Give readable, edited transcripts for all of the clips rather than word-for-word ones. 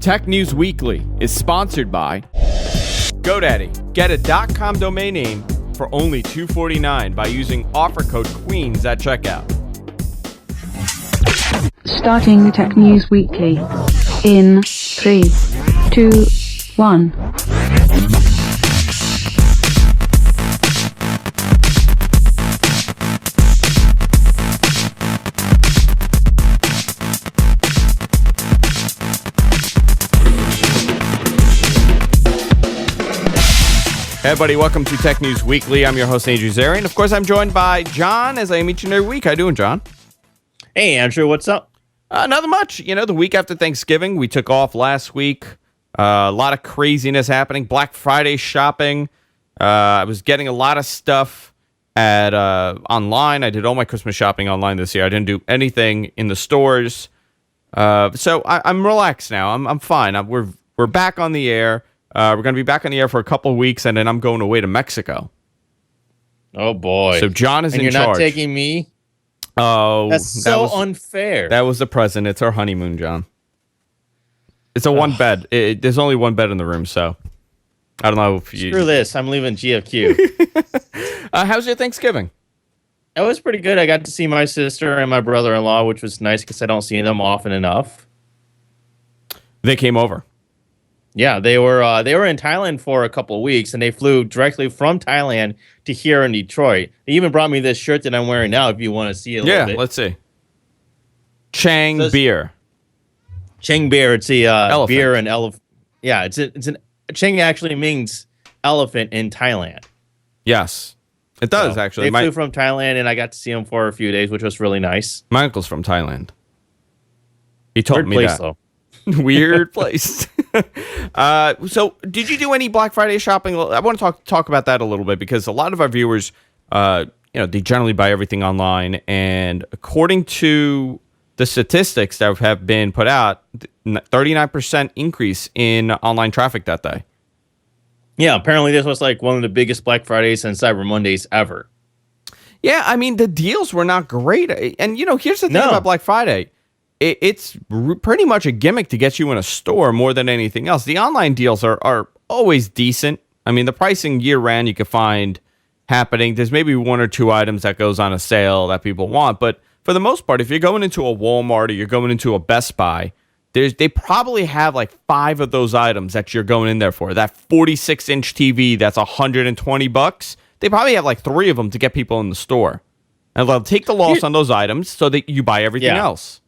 Tech News Weekly is sponsored by GoDaddy. Get a .com domain name for only $2.49 by using offer code QUEENS at checkout. Starting Tech News Weekly in 3, 2, 1. Hey everybody, welcome to Tech News Weekly. I'm your host, Andrew Zarian. Of course, I'm joined by John, as I am each and every week. How you doing, John? Hey, Andrew, what's up? Nothing much. You know, the week after Thanksgiving, we took off last week. A lot of craziness happening. Black Friday shopping. I was getting a lot of stuff at online. I did all my Christmas shopping online this year. I didn't do anything in the stores. So I'm relaxed now. I'm fine. We're back on the air. We're going to be back on the air for a couple of weeks, and then I'm going away to Mexico. Oh, boy. So John is in charge. And you're not taking me? Oh, that's so unfair. That was the present. It's our honeymoon, John. It's a one bed. There's only one bed in the room, so I don't know if you... Screw this. I'm leaving GFQ. How's your Thanksgiving? It was pretty good. I got to see my sister and my brother-in-law, which was nice because I don't see them often enough. They came over. Yeah, they were in Thailand for a couple of weeks, and they flew directly from Thailand to here in Detroit. They even brought me this shirt that I'm wearing now, if you want to see it a little bit. Yeah, let's see. Chang beer. Chang beer, it's the elephant. Beer and elephant. Yeah, it's an Chang actually means elephant in Thailand. Yes, it does, so, actually. They flew from Thailand, and I got to see them for a few days, which was really nice. My uncle's from Thailand. He told me place, that. Though. Weird place. So did you do any Black Friday shopping? I want to talk about that a little bit because a lot of our viewers, they generally buy everything online. And according to the statistics that have been put out, 39% increase in online traffic that day. Yeah, apparently this was like one of the biggest Black Fridays and Cyber Mondays ever. Yeah, I mean, the deals were not great. And, here's the thing about Black Friday. It's pretty much a gimmick to get you in a store more than anything else. The online deals are always decent. I mean, the pricing year-round you can find happening. There's maybe one or two items that goes on a sale that people want. But for the most part, if you're going into a Walmart or you're going into a Best Buy, they probably have like 5 of those items that you're going in there for. That 46-inch TV that's $120, they probably have like 3 of them to get people in the store. And they'll take the loss on those items so that you buy everything else.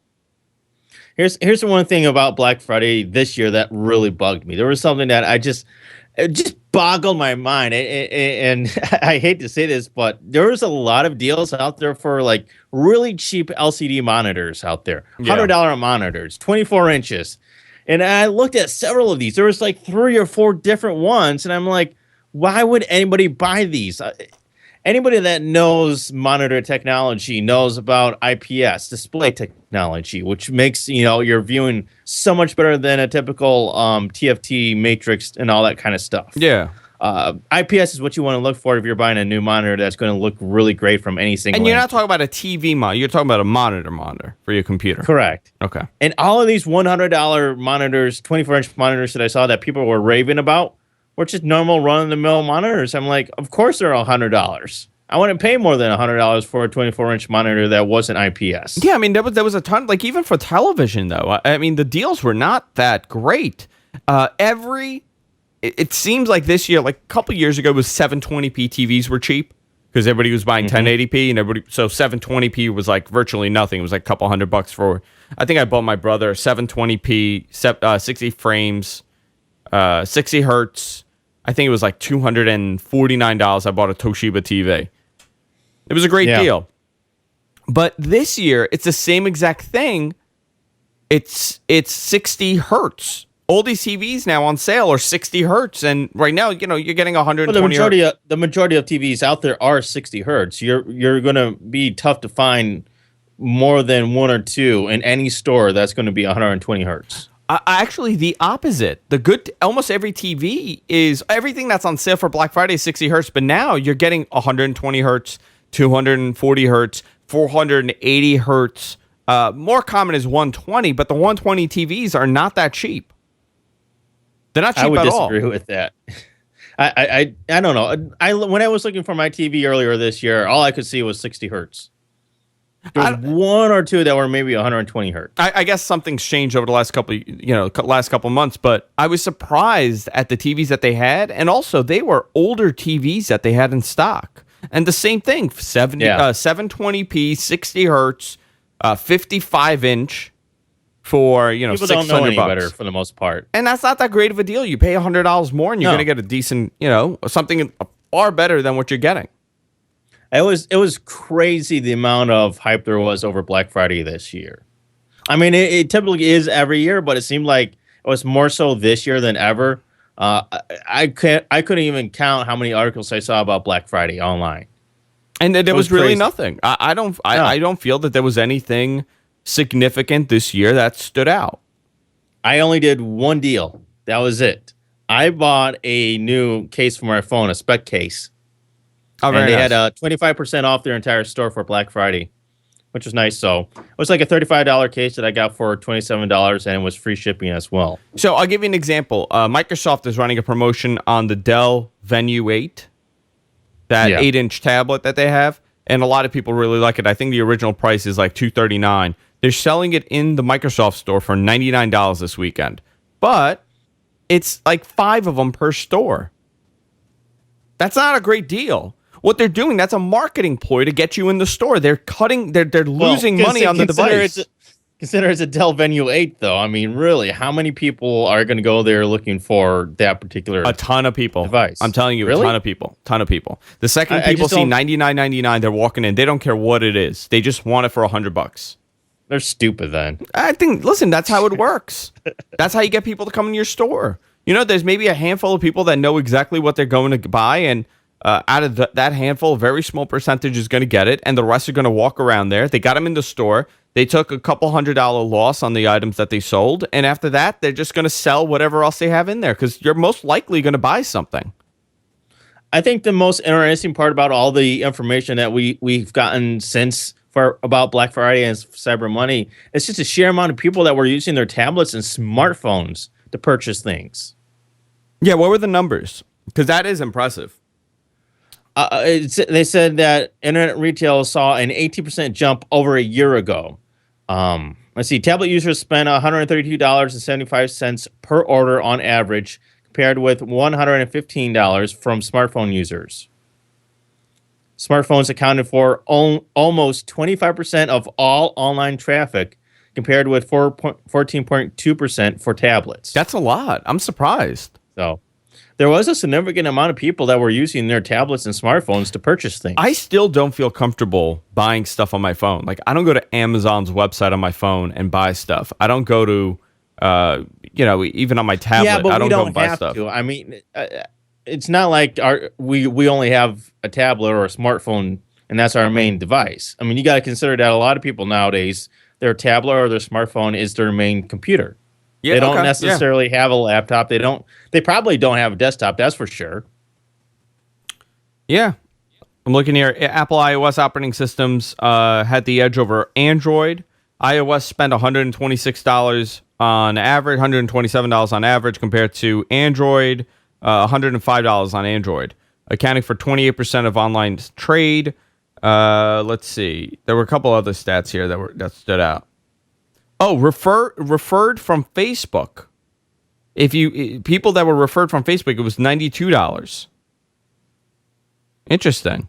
Here's the one thing about Black Friday this year that really bugged me. There was something that it just boggled my mind. And I hate to say this, but there was a lot of deals out there for like really cheap LCD monitors out there. $100 monitors, 24 inches. And I looked at several of these. There was like 3 or 4 different ones. And I'm like, why would anybody buy these? Anybody that knows monitor technology knows about IPS, display technology, which makes, your viewing so much better than a typical TFT matrix and all that kind of stuff. Yeah. IPS is what you want to look for if you're buying a new monitor that's going to look really great from any single And you're angle. not talking about a TV monitor. You're talking about a monitor for your computer. Correct. Okay. And all of these $100 monitors, 24-inch monitors that I saw that people were raving about, were just normal run-of-the-mill monitors. I'm like, of course they're $100. I wouldn't pay more than $100 for a 24-inch monitor that wasn't IPS. Yeah, I mean, there was a ton, like even for television, though. I mean, the deals were not that great. It seems like this year, like a couple years ago, was 720p TVs were cheap because everybody was buying 1080p, and so 720p was like virtually nothing. It was like a couple $100 for, I think I bought my brother 720p, 60 frames, 60 hertz. I think it was like $249. I bought a Toshiba TV. It was a great deal. But this year, it's the same exact thing. It's 60 hertz. All these TVs now on sale are 60 hertz. And right now, you're getting 120 hertz. The majority of TVs out there are 60 hertz. You're going to be tough to find more than 1 or 2 in any store that's going to be 120 hertz. Actually, the opposite. Almost every TV is, everything that's on sale for Black Friday is 60 hertz, but now you're getting 120 hertz, 240 hertz, 480 hertz. More common is 120, but the 120 TVs are not that cheap. They're not cheap I would at all. disagree with that. I don't know. When I was looking for my TV earlier this year, all I could see was 60 hertz. There was one or two that were maybe 120 hertz. I guess something's changed over the last couple months, but I was surprised at the TVs that they had, and also they were older TVs that they had in stock. And the same thing, 720p, 60 hertz, 55-inch for People $600. don't know any better for the most part, and that's not that great of a deal. You pay $100 more, and you're going to get a decent, something far better than what you're getting. It was crazy the amount of hype there was over Black Friday this year. I mean, it typically is every year, but it seemed like it was more so this year than ever. I couldn't even count how many articles I saw about Black Friday online, and there was really nothing. I don't feel that there was anything significant this year that stood out. I only did one deal. That was it. I bought a new case for my phone, a spec case. Oh, and they had 25% off their entire store for Black Friday, which was nice. So it was like a $35 case that I got for $27, and it was free shipping as well. So I'll give you an example. Microsoft is running a promotion on the Dell Venue 8, that 8-inch tablet that they have, and a lot of people really like it. I think the original price is like $239. They're selling it in the Microsoft store for $99 this weekend, but it's like 5 of them per store. That's not a great deal. What they're doing, that's a marketing ploy to get you in the store. They're losing money on the device. Consider it's a Dell Venue 8, though. I mean, really, how many people are going to go there looking for that particular A ton of people. Device? I'm telling you, really? A ton of people. The second people see $99.99, they're walking in. They don't care what it is. They just want it for $100. They're stupid then. I think, listen, that's how it works. That's how you get people to come in your store. There's maybe a handful of people that know exactly what they're going to buy, and out of that handful, a very small percentage is going to get it, and the rest are going to walk around there. They got them in the store. They took a couple $100 loss on the items that they sold, and after that, they're just going to sell whatever else they have in there because you're most likely going to buy something. I think the most interesting part about all the information that we've gotten since about Black Friday and Cyber Monday is just a sheer amount of people that were using their tablets and smartphones to purchase things. Yeah, what were the numbers? Because that is impressive. They said that internet retail saw an 18% jump over a year ago. Let's see. Tablet users spent $132.75 per order on average, compared with $115 from smartphone users. Smartphones accounted for almost 25% of all online traffic, compared with 14.2% for tablets. That's a lot. I'm surprised. So there was a significant amount of people that were using their tablets and smartphones to purchase things. I still don't feel comfortable buying stuff on my phone. Like, I don't go to Amazon's website on my phone and buy stuff. I don't go to, even on my tablet. But I don't we go don't and buy have stuff. to. I mean, it's not like we only have a tablet or a smartphone, and that's our main device. I mean, you got to consider that a lot of people nowadays, their tablet or their smartphone is their main computer. Yeah, they don't necessarily have a laptop. They probably don't have a desktop, that's for sure. Yeah. I'm looking here. Apple iOS operating systems had the edge over Android. iOS spent $126 on average, $127 on average compared to Android, $105 on Android, accounting for 28% of online trade. Let's see. There were a couple other stats here that stood out. Oh, referred from Facebook. People that were referred from Facebook, it was $92. Interesting.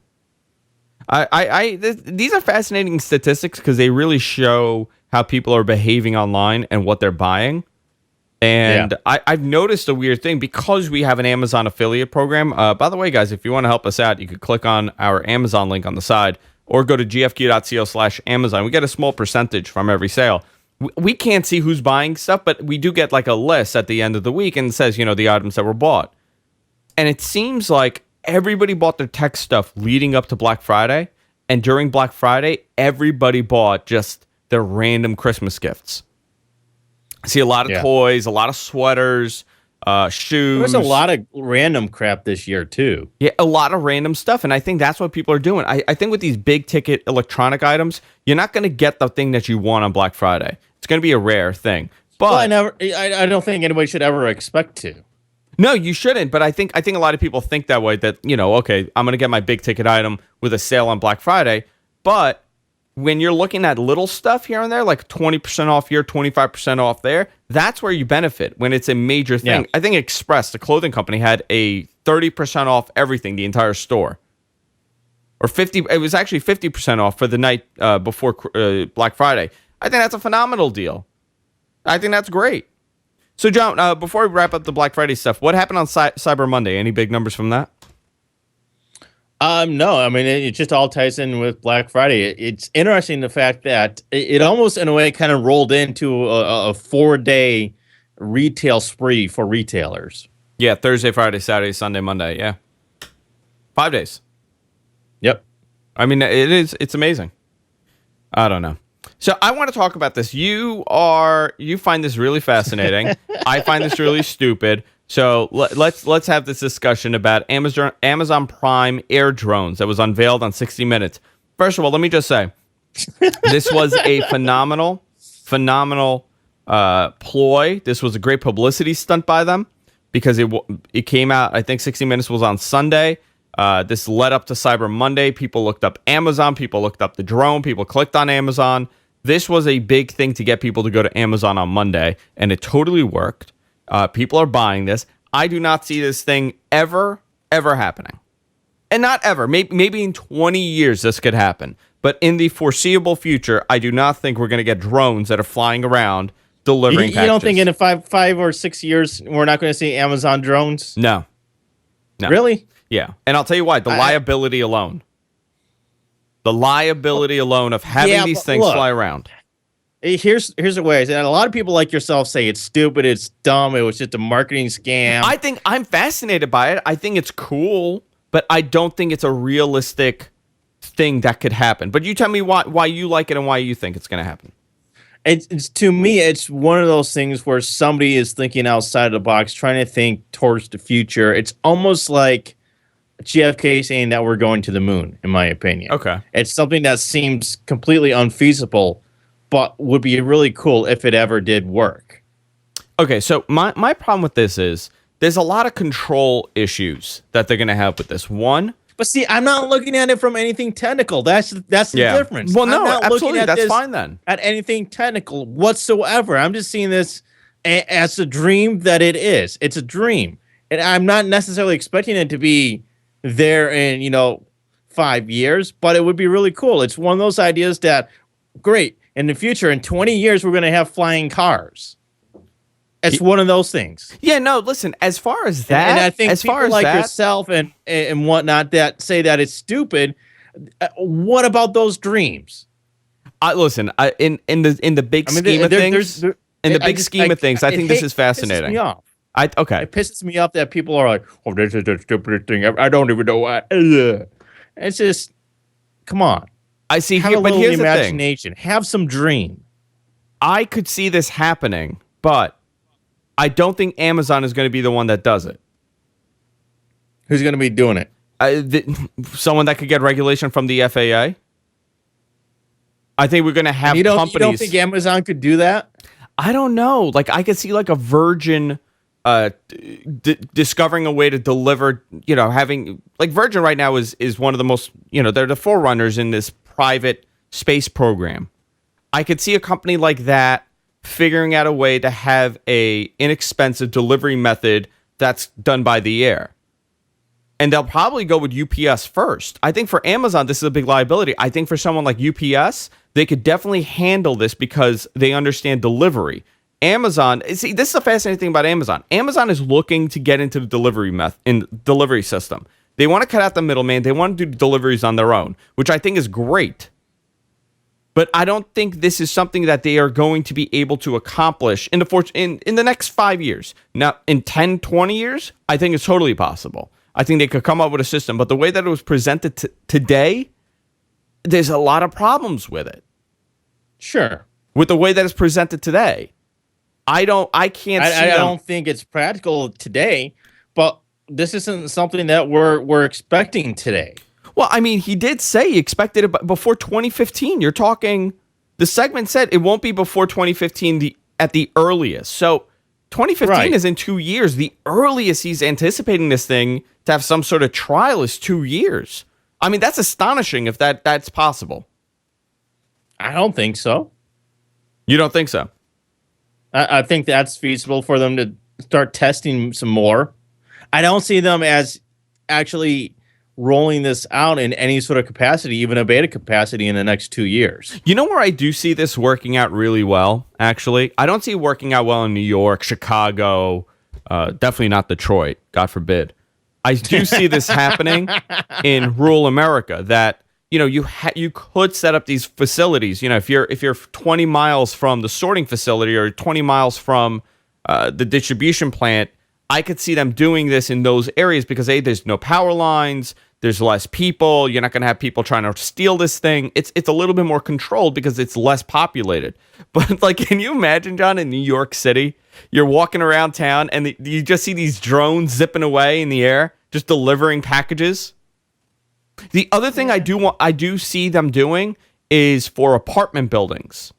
These are fascinating statistics because they really show how people are behaving online and what they're buying. And I've noticed a weird thing because we have an Amazon affiliate program. By the way, guys, if you want to help us out, you could click on our Amazon link on the side or go to gfq.co/Amazon. We get a small percentage from every sale. We can't see who's buying stuff, but we do get like a list at the end of the week and it says, the items that were bought. And it seems like everybody bought their tech stuff leading up to Black Friday. And during Black Friday, everybody bought just their random Christmas gifts. I see a lot of toys, a lot of sweaters, shoes. There's a lot of random crap this year, too. Yeah, a lot of random stuff. And I think that's what people are doing. I think with these big ticket electronic items, you're not going to get the thing that you want on Black Friday. It's going to be a rare thing. But I don't think anybody should ever expect to. No, you shouldn't. But I think a lot of people think that way. That okay, I'm going to get my big ticket item with a sale on Black Friday. But when you're looking at little stuff here and there, like 20% off here, 25% off there, that's where you benefit when it's a major thing. Yeah. I think Express, the clothing company, had a 30% off everything, the entire store. Or 50, it was actually 50% off for the night before Black Friday. I think that's a phenomenal deal. I think that's great. So, John, before we wrap up the Black Friday stuff, what happened on Cyber Monday? Any big numbers from that? No, I mean, it just all ties in with Black Friday. It's interesting the fact that it almost, in a way, kind of rolled into a 4-day retail spree for retailers. Yeah, Thursday, Friday, Saturday, Sunday, Monday. Yeah. 5 days. Yep. I mean, it's amazing. I don't know. So I want to talk about this. You find this really fascinating. I find this really stupid. So let's have this discussion about Amazon Prime Air drones that was unveiled on 60 Minutes. First of all, let me just say, this was a phenomenal ploy. This was a great publicity stunt by them because it came out, I think 60 Minutes was on Sunday. This led up to Cyber Monday. People looked up Amazon. People looked up the drone. People clicked on Amazon. This was a big thing to get people to go to Amazon on Monday, and it totally worked. People are buying this. I do not see this thing ever happening. And not ever. Maybe in 20 years this could happen. But in the foreseeable future, I do not think we're going to get drones that are flying around delivering packages. You don't think in 5 or 6 years we're not going to see Amazon drones? No. Really? Yeah. And I'll tell you why. The liability alone. The liability alone of having these things fly around. Here's the way. And a lot of people like yourself say it's stupid, it's dumb, it was just a marketing scam. I think I'm fascinated by it. I think it's cool, but I don't think it's a realistic thing that could happen. But you tell me why you like it and why you think it's going to happen. It's to me, it's one of those things where somebody is thinking outside of the box, trying to think towards the future. It's almost like JFK saying that we're going to the moon, in my opinion. Okay. It's something that seems completely unfeasible, but would be really cool if it ever did work. Okay, so my problem with this is there's a lot of control issues that they're going to have with this. One, but see, I'm not looking at it from anything technical. That's the difference. Well, no, absolutely, that's fine then. At anything technical whatsoever. I'm just seeing this as a dream that it is. It's a dream, and I'm not necessarily expecting it to be there in 5 years, but it would be really cool. It's one of those ideas that great. In the future, in 20 years, we're going to have flying cars. It's one of those things. Yeah, no, listen, as far as that... And I think as people far as like yourself and whatnot that say that it's stupid, what about those dreams? Listen, in the big scheme of things... In the big scheme of things, I think this is fascinating. It pisses me off. Okay. It pisses me off that people are like, oh, this is the stupidest thing. I don't even know why. It's just, come on. I see. Have but here's the imagination. Have some dream. I could see this happening, but I don't think Amazon is going to be the one that does it. Who's going to be doing it? Someone that could get regulation from the FAA. I think we're going to have companies. You don't think Amazon could do that? I don't know. Like I could see like a Virgin discovering a way to deliver, having like Virgin right now is one of the most, they're the forerunners in this private space program. I could see a company like that figuring out a way to have a inexpensive delivery method that's done by the air. And they'll probably go with UPS first. I think for Amazon, this is a big liability. I think for someone like UPS, they could definitely handle this because they understand delivery. Amazon, see, this is a fascinating thing about Amazon. Amazon is looking to get into the delivery system. They want to cut out the middleman. They want to do deliveries on their own, which I think is great. But I don't think this is something that they are going to be able to accomplish in the next 5 years. Now, in 10, 20 years, I think it's totally possible. I think they could come up with a system. But the way that it was presented today, there's a lot of problems with it. Sure. With the way that it's presented today. I don't think it's practical today, but this isn't something that we're expecting today. Well, I mean, he did say he expected it before 2015. You're talking, the segment said it won't be before 2015 at the earliest. So 2015 is in 2 years. The earliest he's anticipating this thing to have some sort of trial is 2 years. I mean, that's astonishing if that's possible. I don't think so. You don't think so? I think that's feasible for them to start testing some more. I don't see them as actually rolling this out in any sort of capacity, even a beta capacity in the next 2 years. You know where I do see this working out really well, actually? I don't see it working out well in New York, Chicago, definitely not Detroit, God forbid. I do see this happening in rural America, that you could set up these facilities. If you're 20 miles from the sorting facility or 20 miles from the distribution plant, I could see them doing this in those areas because there's no power lines, there's less people, you're not going to have people trying to steal this thing. It's a little bit more controlled because it's less populated. But like, can you imagine, John, in New York City, you're walking around town and you just see these drones zipping away in the air, just delivering packages? The other thing I do see them doing is for apartment buildings.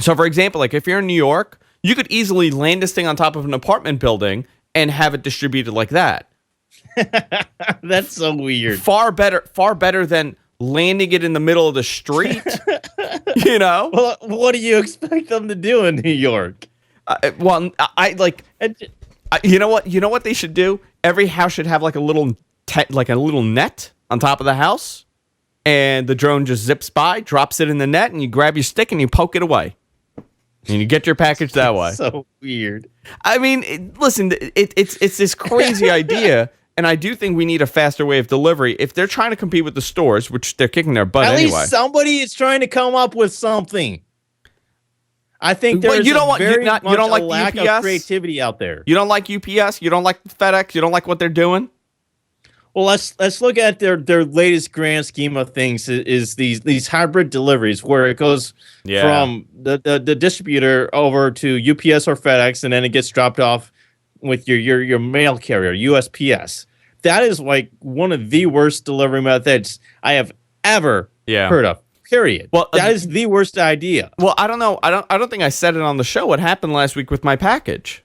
So, for example, like if you're in New York, you could easily land this thing on top of an apartment building and have it distributed like that. That's so weird. Far better than landing it in the middle of the street. Well, what do you expect them to do in New York? You know what they should do? Every house should have like a little net on top of the house, and the drone just zips by, drops it in the net, and you grab your stick and you poke it away, and you get your package that way. So weird. I mean, listen, it's this crazy idea, and I do think we need a faster way of delivery. If they're trying to compete with the stores, which they're kicking their butt anyway. At least somebody is trying to come up with something. I think there's a lack of creativity out there. You don't like UPS? You don't like FedEx? You don't like what they're doing? Well, let's look at their latest grand scheme of things is these hybrid deliveries where it goes from the distributor over to UPS or FedEx, and then it gets dropped off with your mail carrier, USPS. That is like one of the worst delivery methods I have ever heard of. Period. Well, that is the worst idea. Well, I don't know. I don't think I said it on the show. What happened last week with my package?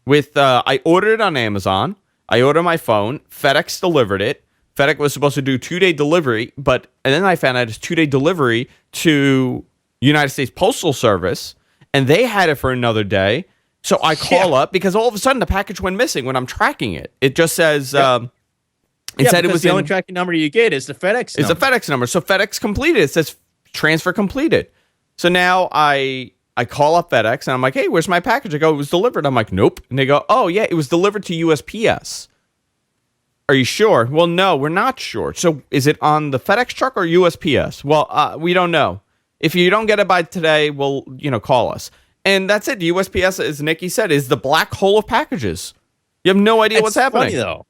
I ordered it on Amazon. I ordered my phone. FedEx delivered it. FedEx was supposed to do 2-day delivery, and then I found out it's 2-day delivery to United States Postal Service, and they had it for another day. So I call up because all of a sudden the package went missing when I'm tracking it. It just says it said it was the only tracking number you get is the FedEx number. It's a FedEx number. So FedEx completed. It says transfer completed. So now I call up FedEx, and I'm like, hey, where's my package? I go, it was delivered. I'm like, nope. And they go, oh, yeah, it was delivered to USPS. Are you sure? Well, no, we're not sure. So is it on the FedEx truck or USPS? Well, we don't know. If you don't get it by today, well, call us. And that's it. The USPS, as Nikki said, is the black hole of packages. You have no idea what's happening. Funny, though.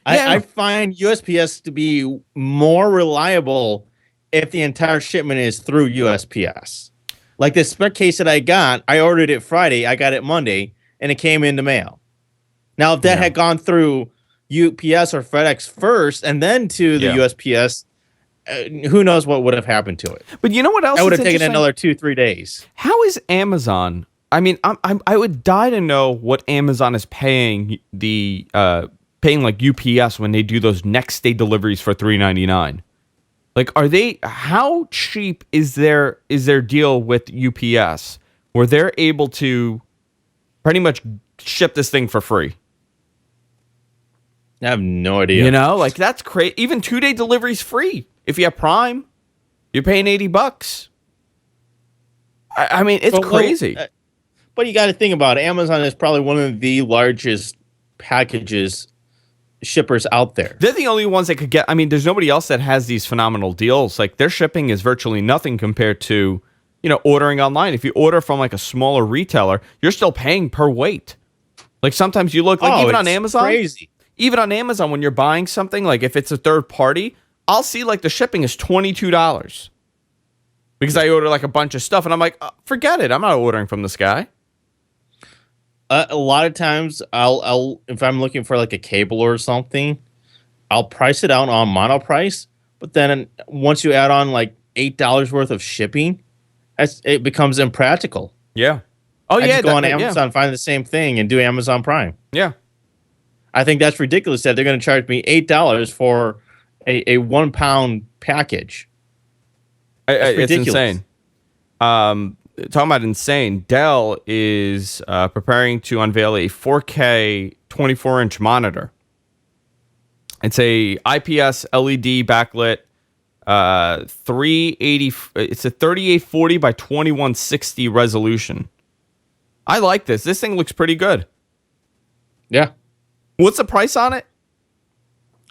I find USPS to be more reliable if the entire shipment is through USPS. Like the spec case that I got, I ordered it Friday, I got it Monday, and it came in the mail. Now, if that had gone through UPS or FedEx first and then to the USPS, who knows what would have happened to it. But you know what else? I would have taken another 2-3 days. How is Amazon? I mean, I would die to know what Amazon is paying paying like UPS when they do those next day deliveries for $3.99. Like, how cheap is their deal with UPS where they're able to pretty much ship this thing for free? I have no idea. Like that's crazy. Even 2-day delivery's free. If you have Prime, you're paying $80. I mean, it's crazy. But you got to think about it. Amazon is probably one of the largest packages shippers out there. They're the only ones that could get. I mean, there's nobody else that has these phenomenal deals. Like their shipping is virtually nothing compared to ordering online. If you order from like a smaller retailer, you're still paying per weight. Like sometimes you look like even on Amazon. Crazy. Even on Amazon, when you're buying something, like if it's a third party, I'll see like the shipping is $22 because I order like a bunch of stuff, and I'm like, forget it. I'm not ordering from this guy. A lot of times, I'll if I'm looking for like a cable or something, I'll price it out on mono price. But then once you add on like $8 worth of shipping, it becomes impractical. Yeah. Oh, I yeah. just go on Amazon, find the same thing, and do Amazon Prime. Yeah. I think that's ridiculous that they're going to charge me $8 for a 1 pound package. That's It's ridiculous. insane. Talking about insane, Dell is preparing to unveil a 4K 24-inch monitor. It's a IPS LED backlit 380. It's a 3840 by 2160 resolution. I like this. This thing looks pretty good. Yeah. What's the price on it?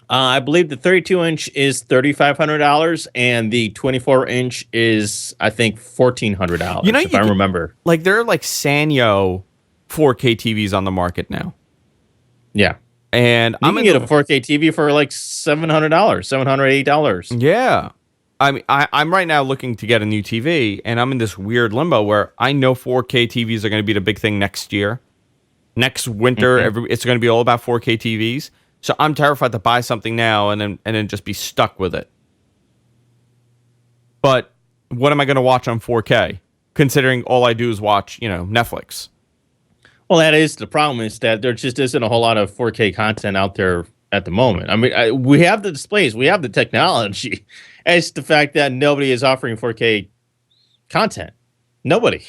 I believe the 32-inch is $3,500, and the 24-inch is, I think, $1,400. If I remember. Like, there are like Sanyo 4K TVs on the market now. Yeah, and you can get a 4K TV for like $700, $780. Yeah, I mean, I'm right now looking to get a new TV, and I'm in this weird limbo where I know 4K TVs are going to be the big thing next year, next winter. It's going to be all about 4K TVs. So I'm terrified to buy something now and then just be stuck with it. But what am I going to watch on 4K? Considering all I do is watch, Netflix. Well, that is the problem, is that there just isn't a whole lot of 4K content out there at the moment. I mean, we have the displays, we have the technology. It's the fact that nobody is offering 4K content. Nobody.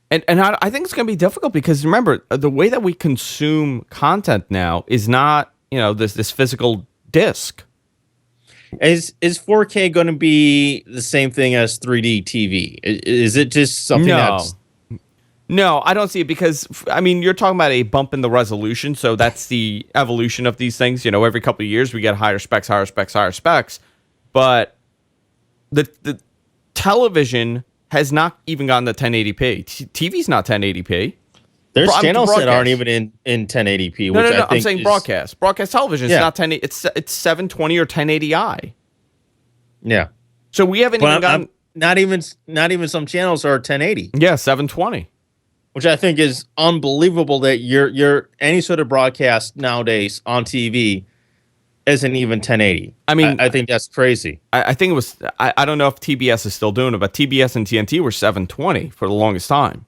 And I think it's going to be difficult because, remember, the way that we consume content now is not, this physical disc. Is 4K going to be the same thing as 3D TV? Is it just something that's... No, I don't see it because, I mean, you're talking about a bump in the resolution, so that's the evolution of these things. Every couple of years we get higher specs. But the television has not even gotten to 1080p. TV's not 1080p. There's channels that aren't even in 1080p. No, I think I'm saying broadcast. Broadcast television is not 1080. It's 720 or 1080i. Yeah. So we haven't even gotten. Not even some channels are 1080. Yeah, 720. Which I think is unbelievable that you're any sort of broadcast nowadays on TV isn't even 1080. I mean, I think that's crazy. I think it was. I don't know if TBS is still doing it, but TBS and TNT were 720 for the longest time.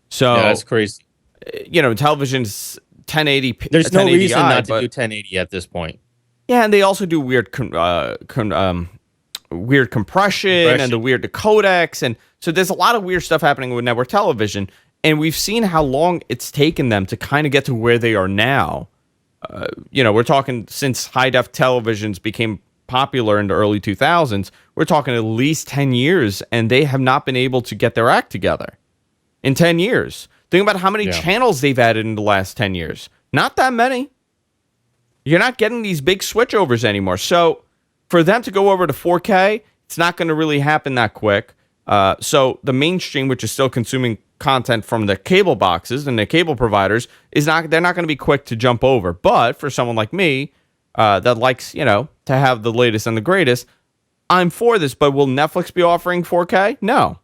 So yeah, that's crazy. Television's 1080p. There's no reason not to do 1080 at this point. Yeah, and they also do weird weird compression and the weird codecs, and so there's a lot of weird stuff happening with network television. And we've seen how long it's taken them to kind of get to where they are now. We're talking since high-def televisions became popular in the early 2000s, we're talking at least 10 years, and they have not been able to get their act together in 10 years. Think about how many channels they've added in the last 10 years. Not that many. You're not getting these big switchovers anymore. So for them to go over to 4K, it's not going to really happen that quick. So the mainstream, which is still consuming content from the cable boxes and the cable providers, they're not going to be quick to jump over. But for someone like me that likes, to have the latest and the greatest, I'm for this. But will Netflix be offering 4K? No.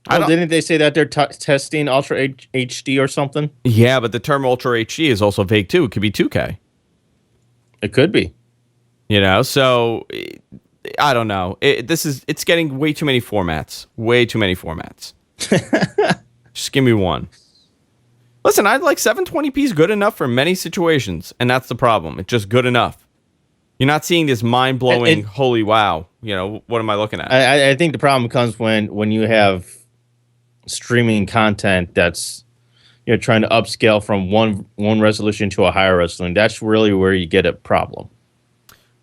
Well, didn't they say that they're testing Ultra HD or something? Yeah, but the term Ultra HD is also vague too. It could be 2K. It could be. So I don't know. It's getting way too many formats. Way too many formats. Just give me one. Listen, I'd like 720p is good enough for many situations, and that's the problem. It's just good enough. You're not seeing this mind-blowing, holy wow. What am I looking at? I think the problem comes when you have streaming content that's trying to upscale from one resolution to a higher resolution. That's really where you get a problem.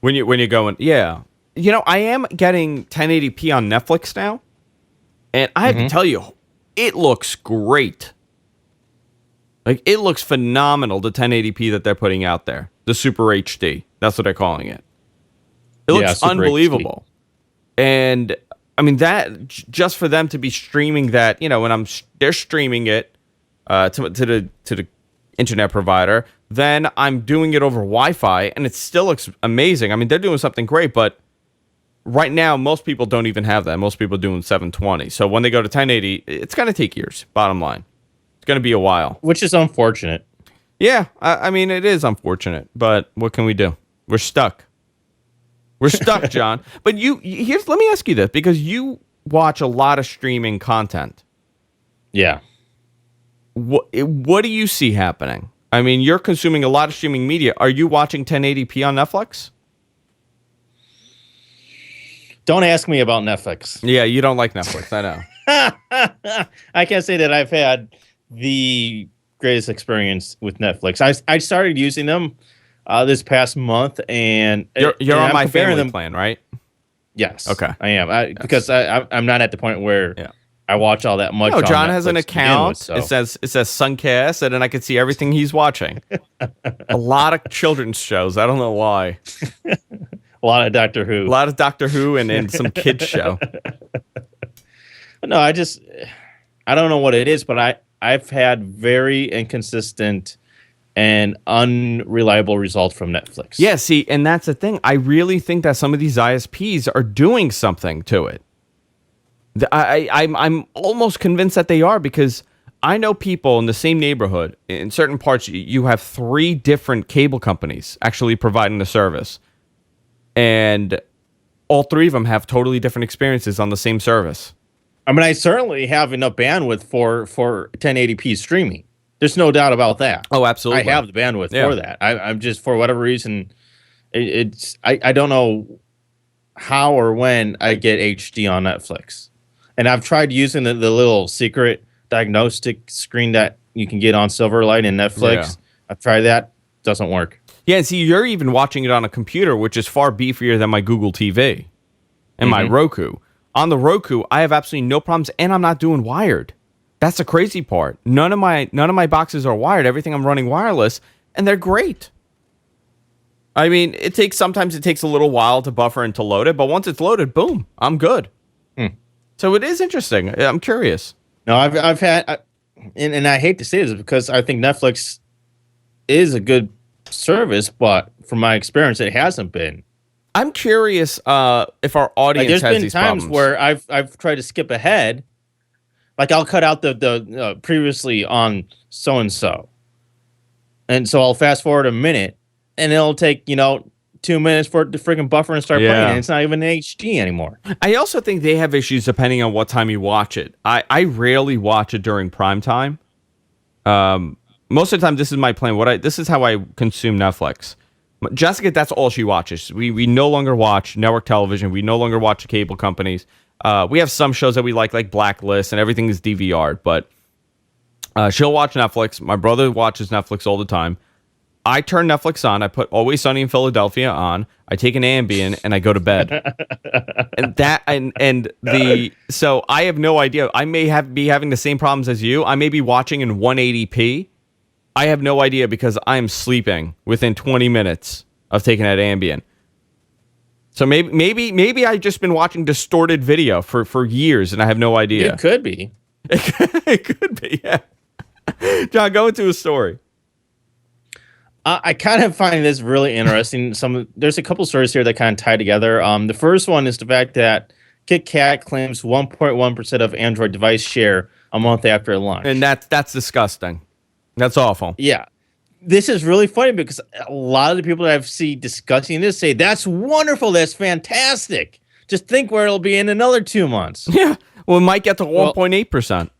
When you're going, yeah. I am getting 1080p on Netflix now, and I have to tell you, it looks great. Like, it looks phenomenal, the 1080p that they're putting out there. The Super HD. That's what they're calling it. It looks unbelievable. HD. And, I mean, that, just for them to be streaming that, when they're streaming it to the internet provider, then I'm doing it over Wi-Fi, and it still looks amazing. I mean, they're doing something great, but right now, most people don't even have that. Most people are doing 720. So when they go to 1080, it's going to take years, bottom line. It's going to be a while. Which is unfortunate. Yeah, I mean, it is unfortunate, but what can we do? We're stuck. We're stuck, John. But let me ask you this, because you watch a lot of streaming content. Yeah. What do you see happening? I mean, you're consuming a lot of streaming media. Are you watching 1080p on Netflix? Don't ask me about Netflix. Yeah, you don't like Netflix. I know. I can't say that I've had the greatest experience with Netflix. I started using them this past month, and you're on my family plan, right? Yes. Okay. I am. Because I'm not at the point where I watch all that much. No, John on has an account. With, so. It says Suncast, and then I can see everything he's watching. A lot of children's shows. I don't know why. A lot of Doctor Who. A lot of Doctor Who and some kids show. No, I don't know what it is, but I've had very inconsistent and unreliable results from Netflix. Yeah, see, and that's the thing. I really think that some of these ISPs are doing something to it. I'm almost convinced that they are, because I know people in the same neighborhood. In certain parts, you have 3 different cable companies actually providing the service. And all 3 of them have totally different experiences on the same service. I mean, I certainly have enough bandwidth for 1080p streaming. There's no doubt about that. Oh, absolutely. I have the bandwidth for that. I'm just, for whatever reason, I don't know how or when I get HD on Netflix. And I've tried using the little secret diagnostic screen that you can get on Silverlight and Netflix. Yeah. I've tried that. Doesn't work. Yeah, see, you're even watching it on a computer, which is far beefier than my Google TV and my Roku. On the Roku, I have absolutely no problems, and I'm not doing wired. That's the crazy part. None of my boxes are wired. Everything I'm running wireless, and they're great. I mean, sometimes it takes a little while to buffer and to load it, but once it's loaded, boom, I'm good. So it is interesting. I'm curious. No, I've had, and I hate to say this because I think Netflix is a good service, but from my experience, it hasn't been. I'm curious if our audience has these problems. There's been times where I've tried to skip ahead. Like, I'll cut out the previously on so-and-so. And so I'll fast forward a minute, and it'll take, 2 minutes for it to freaking buffer and start playing, and it's not even HD anymore. I also think they have issues depending on what time you watch it. I rarely watch it during prime time. Most of the time, this is my plan. This is how I consume Netflix. Jessica, that's all she watches. We no longer watch network television. We no longer watch the cable companies. We have some shows that we like Blacklist, and everything is DVR'd, but she'll watch Netflix. My brother watches Netflix all the time. I turn Netflix on. I put Always Sunny in Philadelphia on. I take an Ambien, and I go to bed. So I have no idea. I may be having the same problems as you. I may be watching in 180p. I have no idea because I am sleeping within 20 minutes of taking that Ambien. So maybe I've just been watching distorted video for years, and I have no idea. It could be. It could be, yeah. John, go into a story. I kind of find this really interesting. There's a couple stories here that kind of tie together. The first one is the fact that KitKat claims 1.1% of Android device share a month after launch. And that's disgusting. That's awful. Yeah. This is really funny because a lot of the people that I've seen discussing this say, that's wonderful, that's fantastic. Just think where it'll be in another 2 months. Yeah. Well, it might get to 1.8%.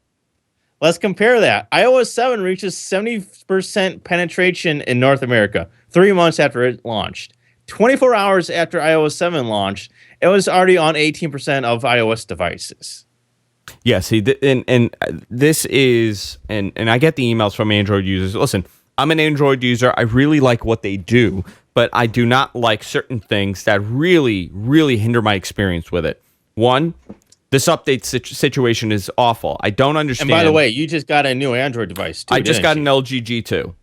Let's compare that. iOS 7 reaches 70% penetration in North America 3 months after it launched. 24 hours after iOS 7 launched, it was already on 18% of iOS devices. Yeah, see, and this is, and I get the emails from Android users. Listen, I'm an Android user. I really like what they do, but I do not like certain things that really, really hinder my experience with it. One, this update situation is awful. I don't understand. And by the way, you just got a new Android device, too. I just got an LG G2.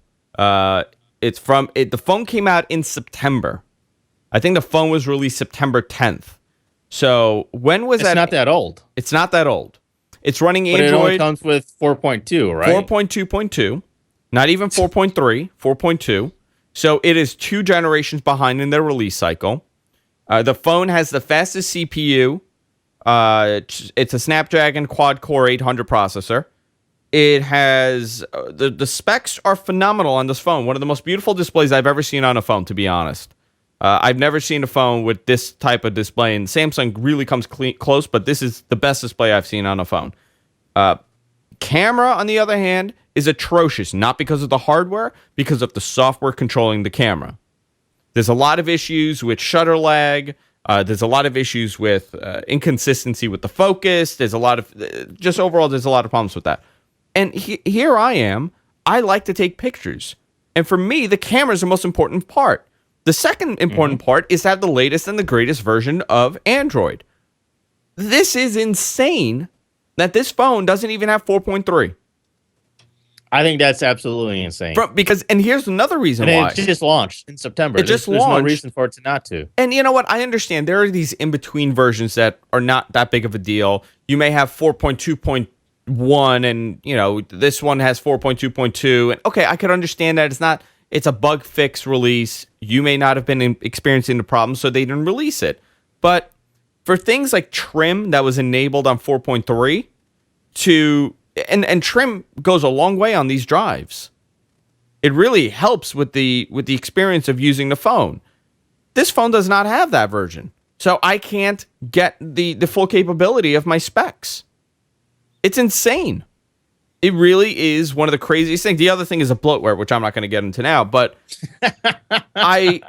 The phone came out in September. I think the phone was released September 10th. So when was that? It's not that old. It's not that old. It's running Android. But it only comes with 4.2, right? 4.2.2. Not even 4.3, 4.2. So it is 2 generations behind in their release cycle. The phone has the fastest CPU. It's a Snapdragon quad-core 800 processor. It has... the specs are phenomenal on this phone. One of the most beautiful displays I've ever seen on a phone, to be honest. I've never seen a phone with this type of display, and Samsung really comes close, but this is the best display I've seen on a phone. Camera, on the other hand, is atrocious, not because of the hardware, because of the software controlling the camera. There's a lot of issues with shutter lag. There's a lot of issues with inconsistency with the focus. There's a lot of, just overall, there's a lot of problems with that. And here I am. I like to take pictures. And for me, the camera is the most important part. The second important part is to have the latest and the greatest version of Android. This is insane that this phone doesn't even have 4.3. I think that's absolutely insane. And here's another reason why. It just launched in September. There's no reason for it to not to. And you know what? I understand there are these in-between versions that are not that big of a deal. You may have 4.2.1 and, you know, this one has 4.2.2. And okay, I could understand that it's a bug fix release. You may not have been experiencing the problem, so they didn't release it. But for things like trim that was enabled on 4.3 and trim goes a long way on these drives. It really helps with the experience of using the phone. This phone does not have that version. So I can't get the full capability of my specs. It's insane. It really is one of the craziest things. The other thing is a bloatware, which I'm not going to get into now, but I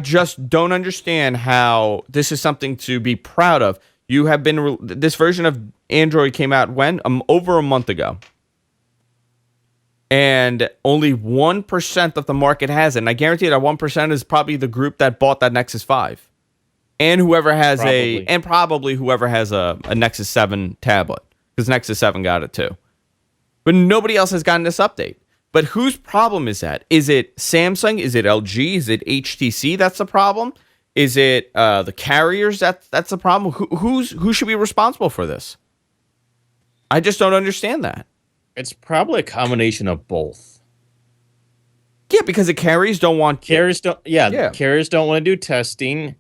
just don't understand how this is something to be proud of. You have been this version of Android came out when? Over a month ago. And only 1% of the market has it. And I guarantee that 1% is probably the group that bought that Nexus 5. And whoever has probably whoever has a Nexus 7 tablet. Because Nexus 7 got it too. But nobody else has gotten this update. But whose problem is that? Is it Samsung? Is it LG? Is it HTC that's the problem? Is it the carriers that's the problem? Who should be responsible for this? I just don't understand that. It's probably a combination of both. Yeah, because the carriers don't want... Carriers don't want to do testing,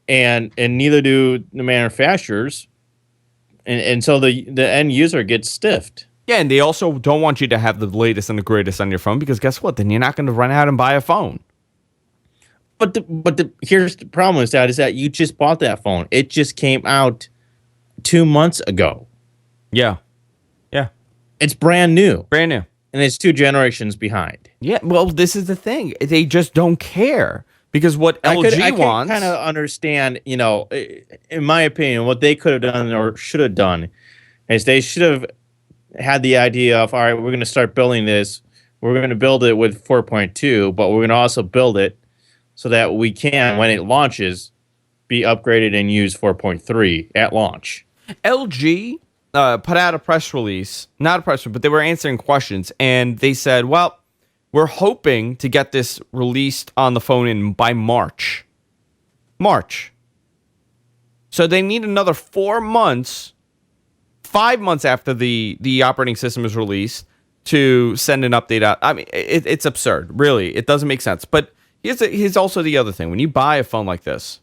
and neither do the manufacturers. And so the end user gets stiffed. Yeah, and they also don't want you to have the latest and the greatest on your phone, because guess what? Then you're not going to run out and buy a phone. But here's the problem is that you just bought that phone. It just came out 2 months ago. Yeah. It's brand new. And it's 2 generations behind. Yeah, well, this is the thing. They just don't care. Because what LG wants... I kind of understand, you know, in my opinion, what they could have done or should have done is they should have had the idea of, all right, we're going to start building this. We're going to build it with 4.2, but we're going to also build it so that we can, when it launches, be upgraded and use 4.3 at launch. LG put out a press release, not a press release, but they were answering questions, and they said, well, we're hoping to get this released on the phone by March. So they need another 4 months, 5 months after the operating system is released to send an update out. I mean, it's absurd. Really, it doesn't make sense. But here's also the other thing. When you buy a phone like this,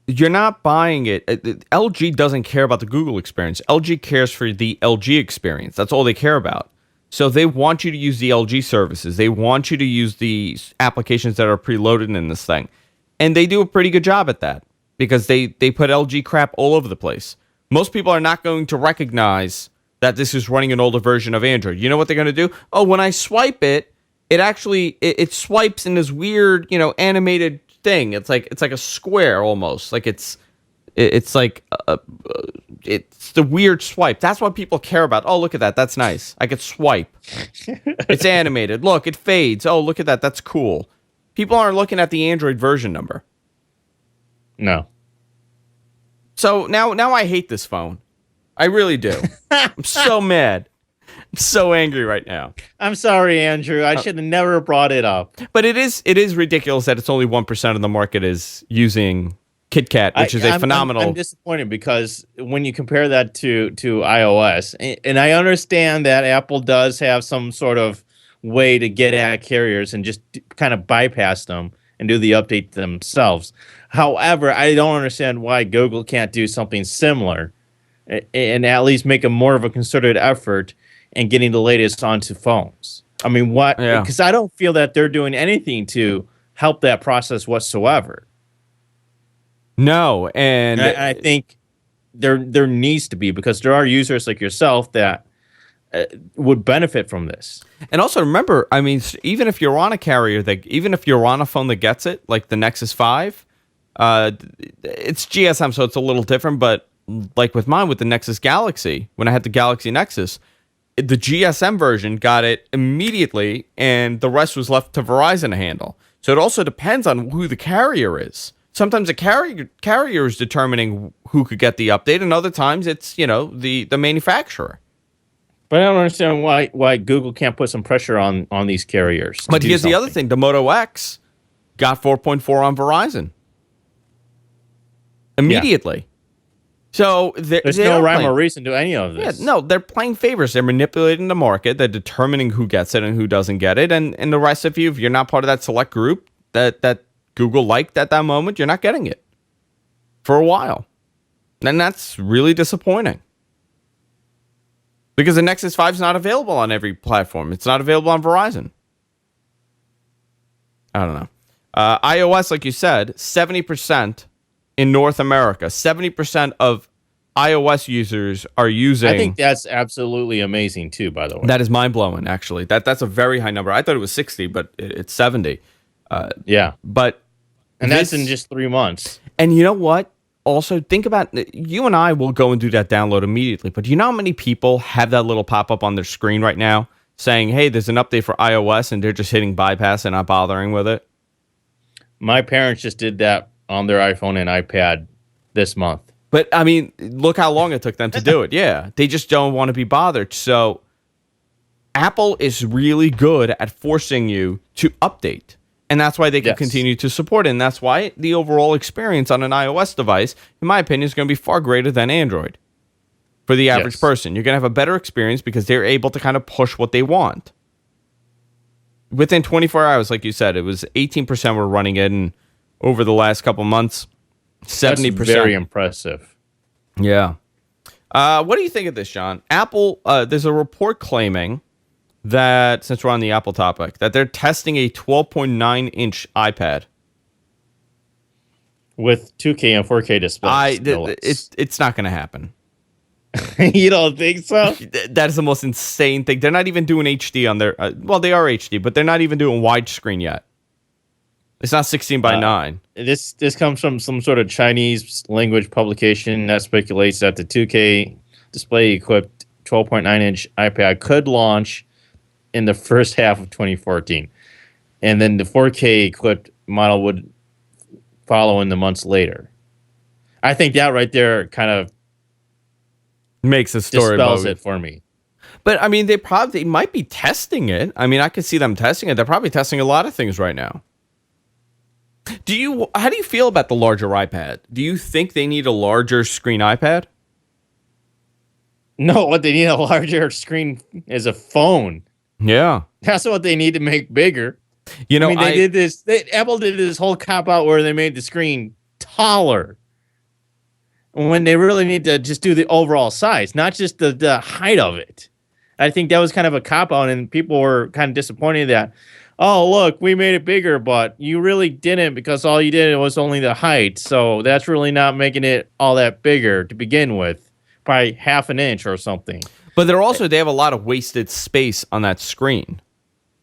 you're not buying it. LG doesn't care about the Google experience. LG cares for the LG experience. That's all they care about. So they want you to use the LG services. They want you to use the applications that are preloaded in this thing. And they do a pretty good job at that because they put LG crap all over the place. Most people are not going to recognize that this is running an older version of Android. You know what they're going to do? Oh, when I swipe it, it swipes in this weird, animated thing. It's like a square almost. Like it's like it's the weird swipe. That's what people care about. Oh, look at that. That's nice. I could swipe. It's animated. Look, it fades. Oh, look at that. That's cool. People aren't looking at the Android version number. No. So now I hate this phone. I really do. I'm so mad. I'm so angry right now. I'm sorry, Andrew. I should have never brought it up. But it is ridiculous that it's only 1% of the market is using KitKat, which is a phenomenal... I'm disappointed because when you compare that to iOS, and I understand that Apple does have some sort of way to get at carriers and just kind of bypass them and do the update themselves. However, I don't understand why Google can't do something similar and at least make a more of a concerted effort in getting the latest onto phones. I mean, what? Because I don't feel that they're doing anything to help that process whatsoever. No, and I think there needs to be, because there are users like yourself that would benefit from this. And also remember, I mean, even if you're on a carrier even if you're on a phone that gets it, like the Nexus 5, it's GSM, so it's a little different. But like with mine, with the Nexus Galaxy, when I had the Galaxy Nexus, the GSM version got it immediately, and the rest was left to Verizon to handle. So it also depends on who the carrier is. Sometimes the carrier is determining who could get the update, and other times it's, the manufacturer. But I don't understand why Google can't put some pressure on these carriers. But here's the other thing. The Moto X got 4.4 on Verizon immediately. Yeah. So there's no rhyme or reason to any of this. Yeah, no, they're playing favors. They're manipulating the market. They're determining who gets it and who doesn't get it. And the rest of you, if you're not part of that select group that Google liked at that moment, you're not getting it for a while. And that's really disappointing. Because the Nexus 5 is not available on every platform. It's not available on Verizon. I don't know. iOS, like you said, 70% in North America. 70% of iOS users are using... I think that's absolutely amazing, too, by the way. That is mind-blowing, actually. That's a very high number. I thought it was 60, but it's 70. Yeah. But... And that's in just 3 months. And you know what? Also, think about, you and I will go and do that download immediately, but do you know how many people have that little pop-up on their screen right now saying, hey, there's an update for iOS, and they're just hitting bypass and not bothering with it? My parents just did that on their iPhone and iPad this month. But, I mean, look how long it took them to do it. Yeah, they just don't want to be bothered. So Apple is really good at forcing you to update. And that's why they can continue to support it. And that's why the overall experience on an iOS device, in my opinion, is going to be far greater than Android. For the average person, you're going to have a better experience because they're able to kind of push what they want. Within 24 hours, like you said, it was 18% were running it. And over the last couple months, 70%. That's very impressive. Yeah. What do you think of this, John? Apple, there's a report claiming that, since we're on the Apple topic, that they're testing a 12.9-inch iPad with 2K and 4K displays. It's not going to happen. You don't think so? That is the most insane thing. They're not even doing HD on their... well, they are HD, but they're not even doing widescreen yet. It's not 16 by 9. This comes from some sort of Chinese language publication that speculates that the 2K display-equipped 12.9-inch iPad could launch in the first half of 2014. And then the 4K equipped model would follow in the months later. I think that right there kind of makes the story dispels it for me. But I mean, they might be testing it. I mean, I could see them testing it. They're probably testing a lot of things right now. How do you feel about the larger iPad? Do you think they need a larger screen iPad? No, what they need a larger screen is a phone. Yeah, that's what they need to make bigger. You know, I mean, did this. Apple did this whole cop out where they made the screen taller when they really need to just do the overall size, not just the height of it. I think that was kind of a cop out, and people were kind of disappointed that, oh, look, we made it bigger, but you really didn't, because all you did was only the height. So that's really not making it all that bigger to begin with, by half an inch or something. But they have a lot of wasted space on that screen,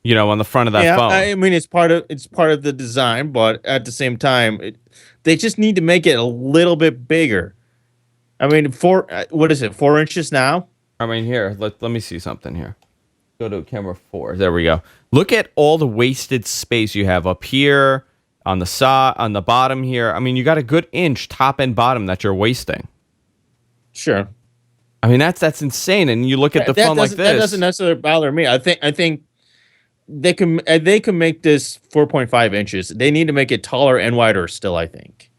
on the front of that phone. I mean, it's part of the design, but at the same time, they just need to make it a little bit bigger. I mean, 4 inches now? I mean, here, let me see something here. Go to camera 4. There we go. Look at all the wasted space you have up here, on the side, on the bottom here. I mean, you got a good inch top and bottom that you're wasting. Sure. I mean, that's insane. And you look at the phone like this. That doesn't necessarily bother me. I think they can make this 4.5 inches. They need to make it taller and wider still, I think.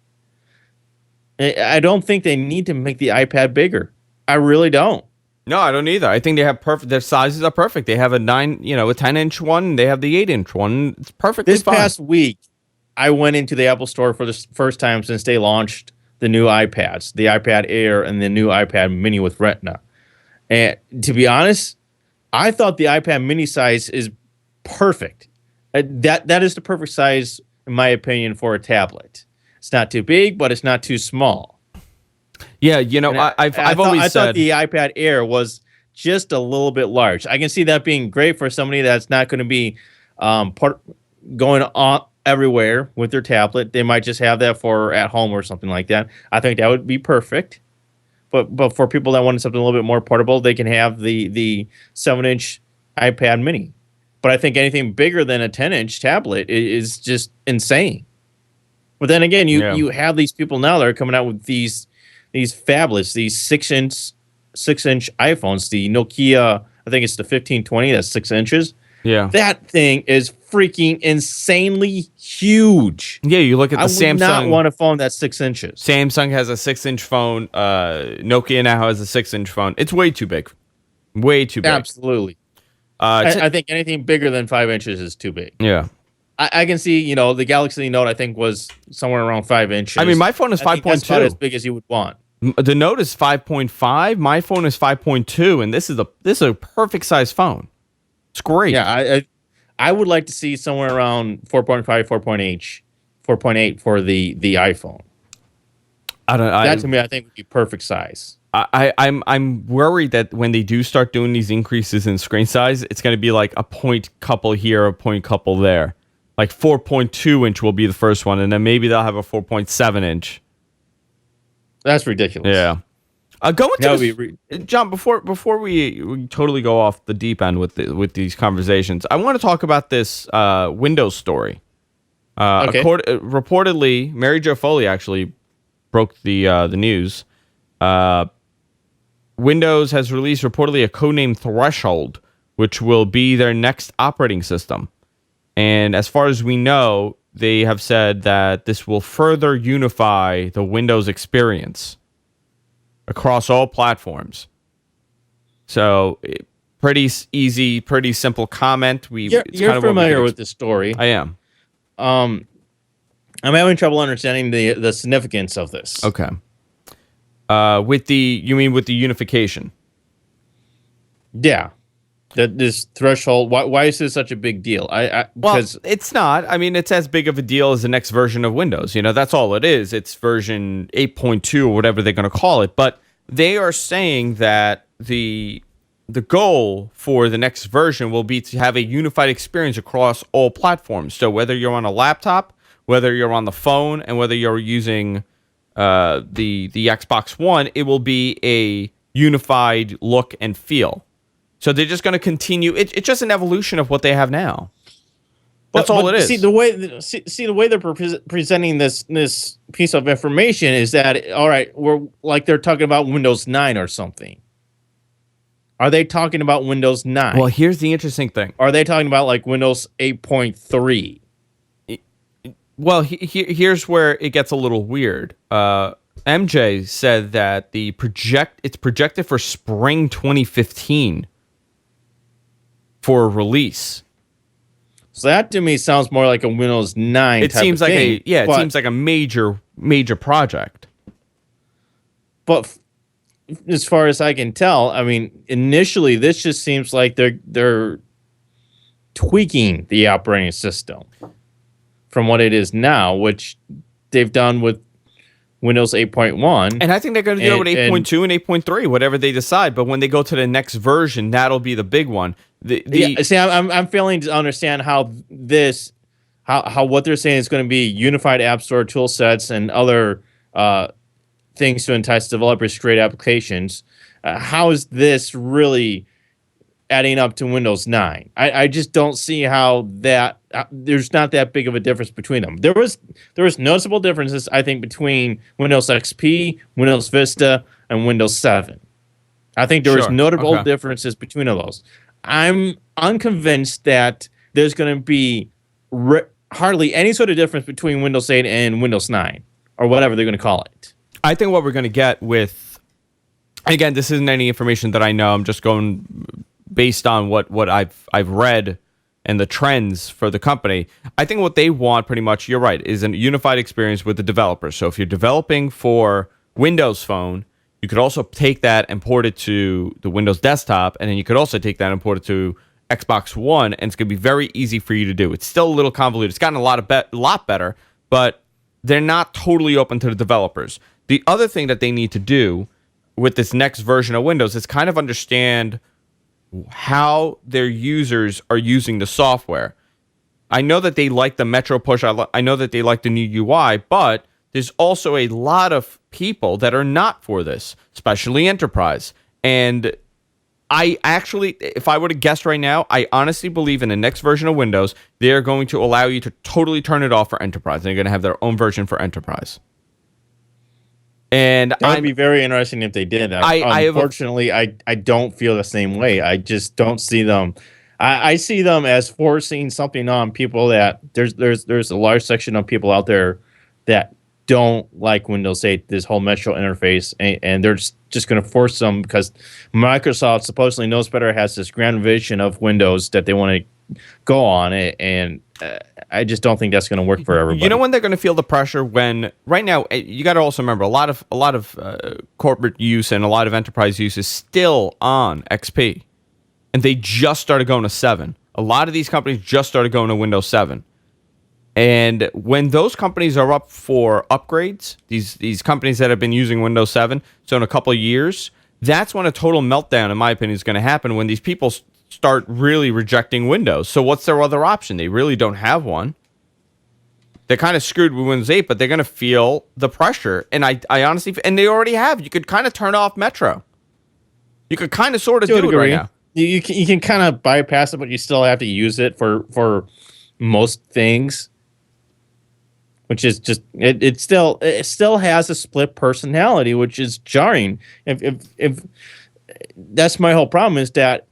I don't think they need to make the iPad bigger. I really don't. No, I don't either. I think they have perfect. Their sizes are perfect. They have a 10-inch one. And they have the 8-inch one. It's perfectly fine. This past week, I went into the Apple Store for the first time since they launched the new iPads, the iPad Air and the new iPad Mini with Retina. And to be honest, I thought the iPad Mini size is perfect. That is the perfect size, in my opinion, for a tablet. It's not too big, but it's not too small. Yeah, you know, I've always said I thought the iPad Air was just a little bit large. I can see that being great for somebody that's not going to be going on everywhere with their tablet. They might just have that for at home or something like that. I think that would be perfect. But for people that want something a little bit more portable, they can have the 7-inch iPad Mini. But I think anything bigger than a 10-inch tablet is just insane. But then again, you have these people now that are coming out with these phablets, these 6-inch iPhones, the Nokia, I think it's the 1520, that's 6 inches. Yeah. That thing is freaking insanely huge. Yeah, you look at the Samsung. I would not want a phone that's 6 inches. Samsung has a 6-inch phone. Nokia now has a 6-inch phone. It's way too big. Way too big. Absolutely. I think anything bigger than 5 inches is too big. Yeah. I can see, the Galaxy Note, I think, was somewhere around 5 inches. I mean, my phone is 5.2. That's about as big as you would want. The Note is 5.5. My phone is 5.2, and this is a perfect size phone. It's great. Yeah, I would like to see somewhere around 4.5, 4.8 for the iPhone. That to me, I think would be perfect size. I'm worried that when they do start doing these increases in screen size, it's going to be like a point couple here, a point couple there. Like 4.2 inch will be the first one, and then maybe they'll have a 4.7 inch. That's ridiculous. Yeah. John, before we totally go off the deep end with these conversations, I want to talk about this Windows story. Okay. Reportedly, Mary Jo Foley actually broke the news. Windows has released reportedly a codename Threshold, which will be their next operating system. And as far as we know, they have said that this will further unify the Windows experience across all platforms. So, pretty easy, pretty simple comment. You're familiar with this story. I am. I'm having trouble understanding the significance of this. Okay. You mean with the unification? Yeah. This threshold. Why is this such a big deal? Because it's not. I mean, it's as big of a deal as the next version of Windows. That's all it is. It's version 8.2 or whatever they're going to call it. But they are saying that the goal for the next version will be to have a unified experience across all platforms. So whether you're on a laptop, whether you're on the phone, and whether you're using the Xbox One, it will be a unified look and feel. So they're just going to continue. It's just an evolution of what they have now. That's all it is. See the way they're presenting this piece of information is that, all right, we're like they're talking about Windows 9 or something. Are they talking about Windows 9? Well, here's the interesting thing. Are they talking about like Windows 8.3? Well, here's where it gets a little weird. MJ said that it's projected for spring 2015 for release. So that to me sounds more like a Windows 9 it type seems of like thing. it seems like a major project. But as far as I can tell, I mean, initially this just seems like they're tweaking the operating system from what it is now, which they've done with Windows 8.1. And I think they're going to do it with 8.2 and 8.3, whatever they decide. But when they go to the next version, that'll be the big one. I'm failing to understand how what they're saying is going to be unified App Store tool sets and other things to entice developers to create applications. How is this really adding up to Windows 9? I just don't see how that there's not that big of a difference between them. There was noticeable differences, I think, between Windows XP, Windows Vista, and Windows 7. I think there was notable differences between those. I'm unconvinced that there's going to be hardly any sort of difference between Windows 8 and Windows 9, or whatever they're going to call it. I think what we're going to get with, again, this isn't any information that I know. I'm just going based on what I've read and the trends for the company. I think what they want, pretty much, you're right, is a unified experience with the developers. So if you're developing for Windows Phone, you could also take that and port it to the Windows desktop, and then you could also take that and port it to Xbox One, and it's going to be very easy for you to do. It's still a little convoluted. It's gotten a lot better, but they're not totally open to the developers. The other thing that they need to do with this next version of Windows is kind of understand how their users are using the software. I know that they like the Metro push. I know that they like the new UI, but there's also a lot of people that are not for this, especially enterprise. And I actually, if I were to guess right now, I honestly believe in the next version of Windows, they're going to allow you to totally turn it off for enterprise. They're going to have their own version for enterprise. And that would be very interesting if they did that. Unfortunately, I don't feel the same way. I just don't see them. I see them as forcing something on people that there's a large section of people out there that don't like Windows 8, this whole Metro interface, and they're just going to force them because Microsoft supposedly knows better, has this grand vision of Windows that they want to go on, and I just don't think that's going to work for everybody. You know when they're going to feel the pressure? When right now, you got to also remember a lot of corporate use and a lot of enterprise use is still on XP, and they just started going to 7. A lot of these companies just started going to Windows 7. And when those companies are up for upgrades, these companies that have been using Windows 7, so in a couple of years, that's when a total meltdown, in my opinion, is going to happen, when these people start really rejecting Windows. So what's their other option? They really don't have one. They're kind of screwed with Windows 8, but they're going to feel the pressure. And I honestly, and they already have. You could kind of turn off Metro. You could kind of sort of do it right now. You can kind of bypass it, but you still have to use it for most things. Which is just it still has a split personality, which is jarring. If that's my whole problem, is that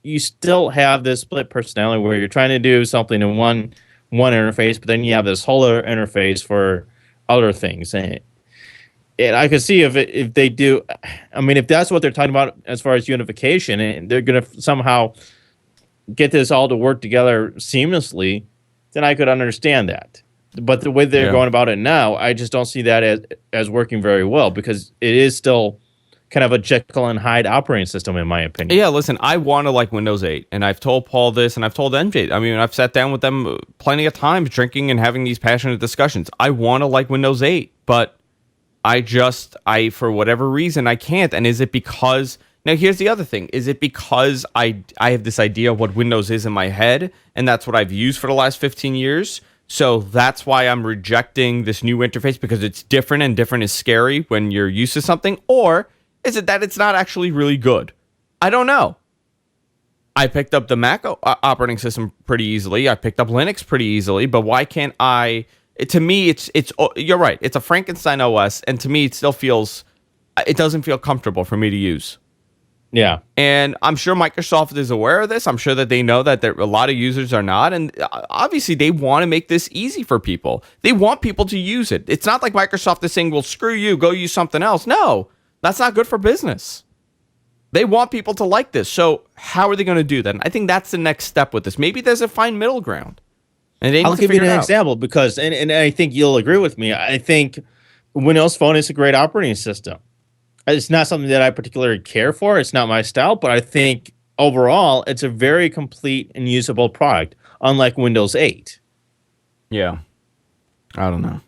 you still have this split personality where you're trying to do something in one interface, but then you have this whole other interface for other things. And I could see if they do, I mean, if that's what they're talking about as far as unification, and they're going to somehow get this all to work together seamlessly, then I could understand that. But the way they're going about it now, I just don't see that as working very well, because it is still kind of a Jekyll and Hyde operating system, in my opinion. Yeah, listen, I want to like Windows 8, and I've told Paul this, and I've told MJ. I mean, I've sat down with them plenty of times, drinking and having these passionate discussions. I want to like Windows 8, but I for whatever reason, I can't. And is it because... Now, here's the other thing. Is it because I have this idea of what Windows is in my head, and that's what I've used for the last 15 years? So that's why I'm rejecting this new interface, because it's different, and different is scary when you're used to something? Or is it that it's not actually really good? I don't know. I picked up the Mac operating system pretty easily. I picked up Linux pretty easily, but why can't I? To me, it's you're right. It's a Frankenstein OS, and to me, it doesn't feel comfortable for me to use. Yeah. And I'm sure Microsoft is aware of this. I'm sure that they know that a lot of users are not. And obviously, they want to make this easy for people. They want people to use it. It's not like Microsoft is saying, well, screw you, go use something else. No, that's not good for business. They want people to like this. So how are they going to do that? And I think that's the next step with this. Maybe there's a fine middle ground. And I'll give you an example, because, and I think you'll agree with me, I think Windows Phone is a great operating system. It's not something that I particularly care for. It's not my style, but I think overall it's a very complete and usable product, unlike Windows 8. Yeah. I don't know.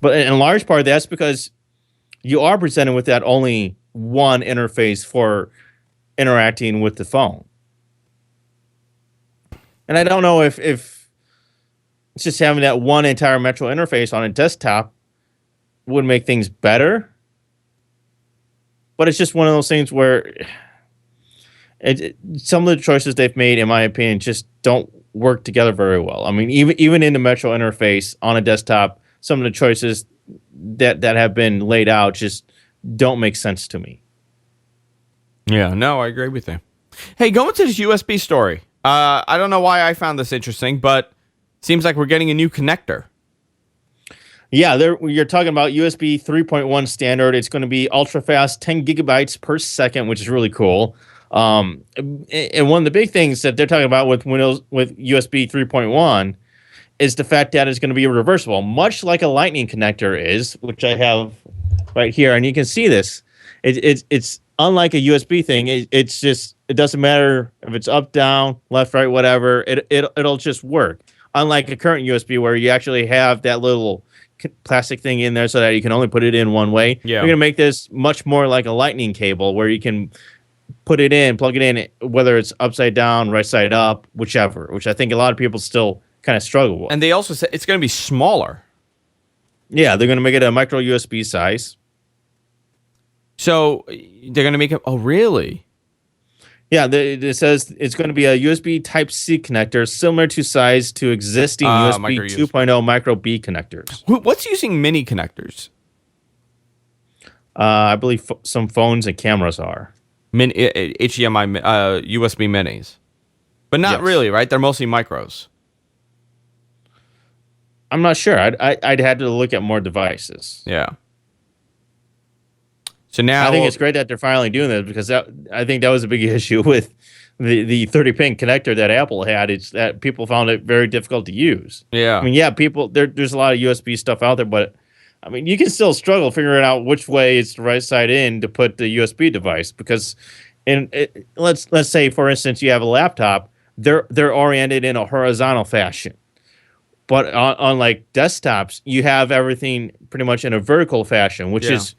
But in large part, that's because you are presented with that only one interface for interacting with the phone. And I don't know if it's just having that one entire Metro interface on a desktop would make things better. But it's just one of those things where some of the choices they've made, in my opinion, just don't work together very well. I mean, even in the Metro interface on a desktop, some of the choices that have been laid out just don't make sense to me. Yeah, no, I agree with you. Hey, going to this USB story. I don't know why I found this interesting, but seems like we're getting a new connector. Yeah, you're talking about USB 3.1 standard. It's going to be ultra fast, 10 gigabytes per second, which is really cool. And one of the big things that they're talking about with USB 3.1 is the fact that it's going to be reversible, much like a Lightning connector is, which I have right here. And you can see this. It's unlike a USB thing. It's just, it doesn't matter if it's up, down, left, right, whatever. It'll just work. Unlike a current USB where you actually have that little plastic thing in there so that you can only put it in one way. Yeah. They're going to make this much more like a lightning cable where you can put it in, plug it in, whether it's upside down, right side up, whichever, which I think a lot of people still kind of struggle with. And they also said it's going to be smaller. Yeah, they're going to make it a micro USB size. So they're going to make it. Oh, really? Yeah, it says it's going to be a USB Type-C connector, similar to size to existing USB 2.0 Micro B connectors. What's using mini connectors? I believe some phones and cameras are. HDMI, USB minis. But not really, right? They're mostly micros. I'm not sure. I'd had to look at more devices. Yeah. So now I think it's great that they're finally doing this because I think that was a big issue with the 30-pin connector that Apple had. It's that people found it very difficult to use. Yeah. I mean, yeah, there's a lot of USB stuff out there, but I mean, you can still struggle figuring out which way is the right side in to put the USB device because let's say, for instance, you have a laptop, they're oriented in a horizontal fashion. But on like desktops, you have everything pretty much in a vertical fashion, which is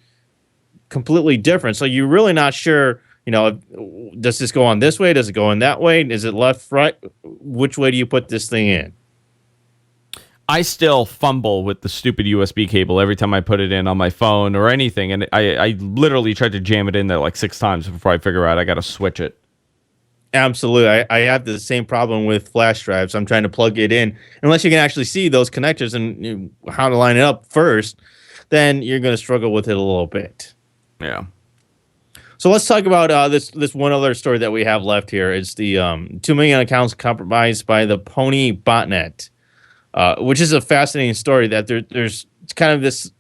completely different. So you're really not sure, does this go on this way? Does it go in that way? Is it left, right? Which way do you put this thing in? I still fumble with the stupid USB cable every time I put it in on my phone or anything. And I literally tried to jam it in there like 6 times before I figure out I got to switch it. Absolutely. I have the same problem with flash drives. I'm trying to plug it in. Unless you can actually see those connectors and how to line it up first, then you're going to struggle with it a little bit. Yeah. So let's talk about this one other story that we have left here. It's the 2 million accounts compromised by the Pony botnet, which is a fascinating story that there's kind of this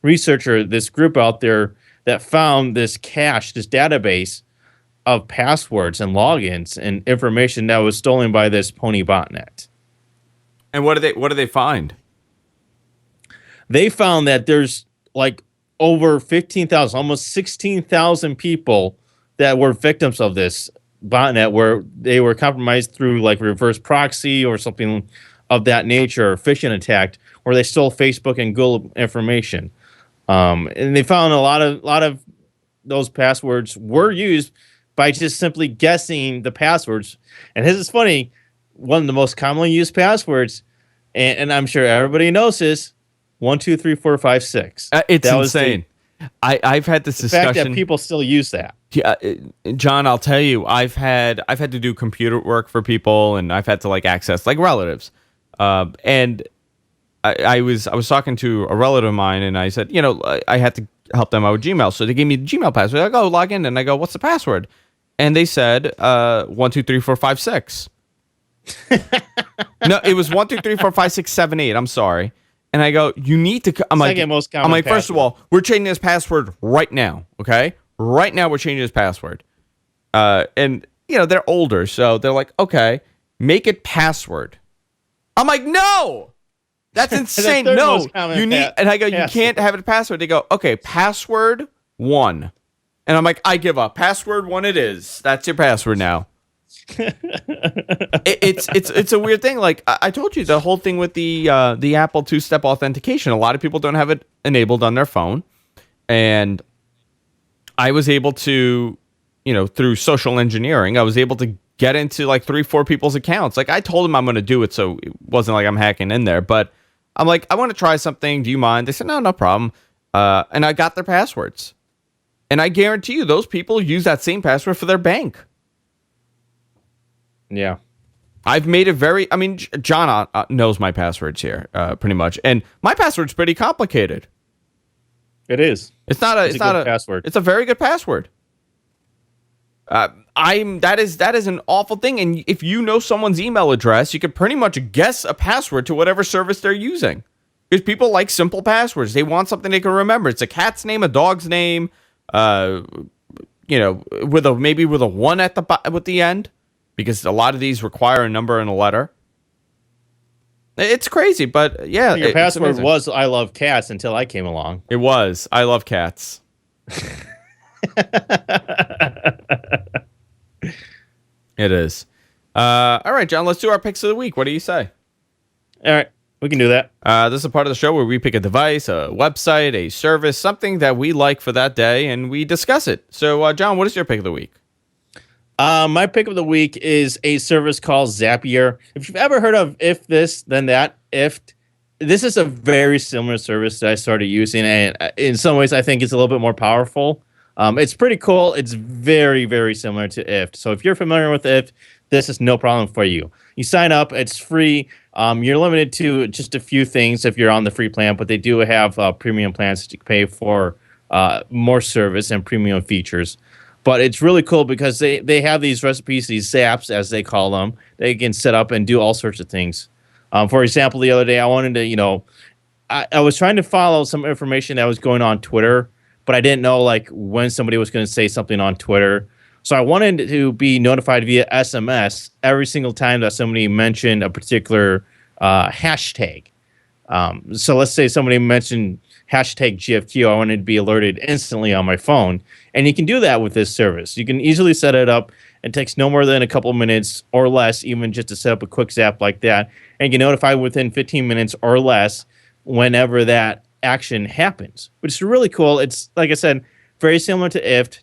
researcher, this group out there that found this cache, this database of passwords and logins and information that was stolen by this Pony botnet. And what do they find? They found that there's like over 15,000, almost 16,000 people that were victims of this botnet where they were compromised through like reverse proxy or something of that nature, or phishing attack, where they stole Facebook and Google information. And they found a lot of those passwords were used by just simply guessing the passwords. And this is funny, one of the most commonly used passwords, and I'm sure everybody knows this, 1, 2, 3, 4, 5, 6. It's insane. I've had this discussion. The fact that people still use that. Yeah, John, I'll tell you, I've had to do computer work for people, and I've had to like access like relatives. And I was talking to a relative of mine, and I said, I had to help them out with Gmail, so they gave me the Gmail password. I go log in, and I go, what's the password? And they said 1, 2, 3, 4, 5, 6. No, it was 1, 2, 3, 4, 5, 6, 7, 8. I'm sorry. And I go, you need to. I'm like, first of all, we're changing this password right now. Okay, right now we're changing this password. And they're older, so they're like, okay, make it password. I'm like, no, that's insane. No, you need. And I go, you can't have it password. They go, okay, password 1. And I'm like, I give up. Password 1 it is. That's your password now. It's a weird thing. Like I told you, the whole thing with the Apple 2-step authentication. A lot of people don't have it enabled on their phone, and I was able to, through social engineering, I was able to get into like 3-4 people's accounts. Like I told them I'm going to do it, so it wasn't like I'm hacking in there. But I'm like, I want to try something. Do you mind? They said, no problem. And I got their passwords, and I guarantee you, those people use that same password for their bank. Yeah. I've made it very, John knows my passwords here, pretty much. And my password's pretty complicated. It is. It's not a password. It's a very good password. That is an awful thing. And if you know someone's email address, you could pretty much guess a password to whatever service they're using. Because people like simple passwords. They want something they can remember. It's a cat's name, a dog's name, with a 1 at the end. Because a lot of these require a number and a letter. It's crazy, but yeah. Your password was "I love cats" until I came along. It was "I love cats." It is. All right, John. Let's do our picks of the week. What do you say? All right. We can do that. This is a part of the show where we pick a device, a website, a service, something that we like for that day, and we discuss it. So, John, what is your pick of the week? My pick of the week is a service called Zapier. If you've ever heard of If This, Then That, this is a very similar service that I started using, and in some ways I think it's a little bit more powerful. It's pretty cool. It's very, very similar to If. So if you're familiar with If, this is no problem for you. You sign up. It's free. You're limited to just a few things if you're on the free plan, but they do have premium plans that you can pay for more service and premium features. But it's really cool because they have these recipes, these zaps, as they call them. They can set up and do all sorts of things. For example, the other day I wanted to, I was trying to follow some information that was going on Twitter, but I didn't know like when somebody was going to say something on Twitter. So I wanted to be notified via SMS every single time that somebody mentioned a particular hashtag. So let's say somebody mentioned hashtag GFQ. I wanted to be alerted instantly on my phone. And you can do that with this service. You can easily set it up. It takes no more than a couple minutes or less, even just to set up a quick zap like that. And you get notified within 15 minutes or less whenever that action happens, which is really cool. It's, like I said, very similar to IFT.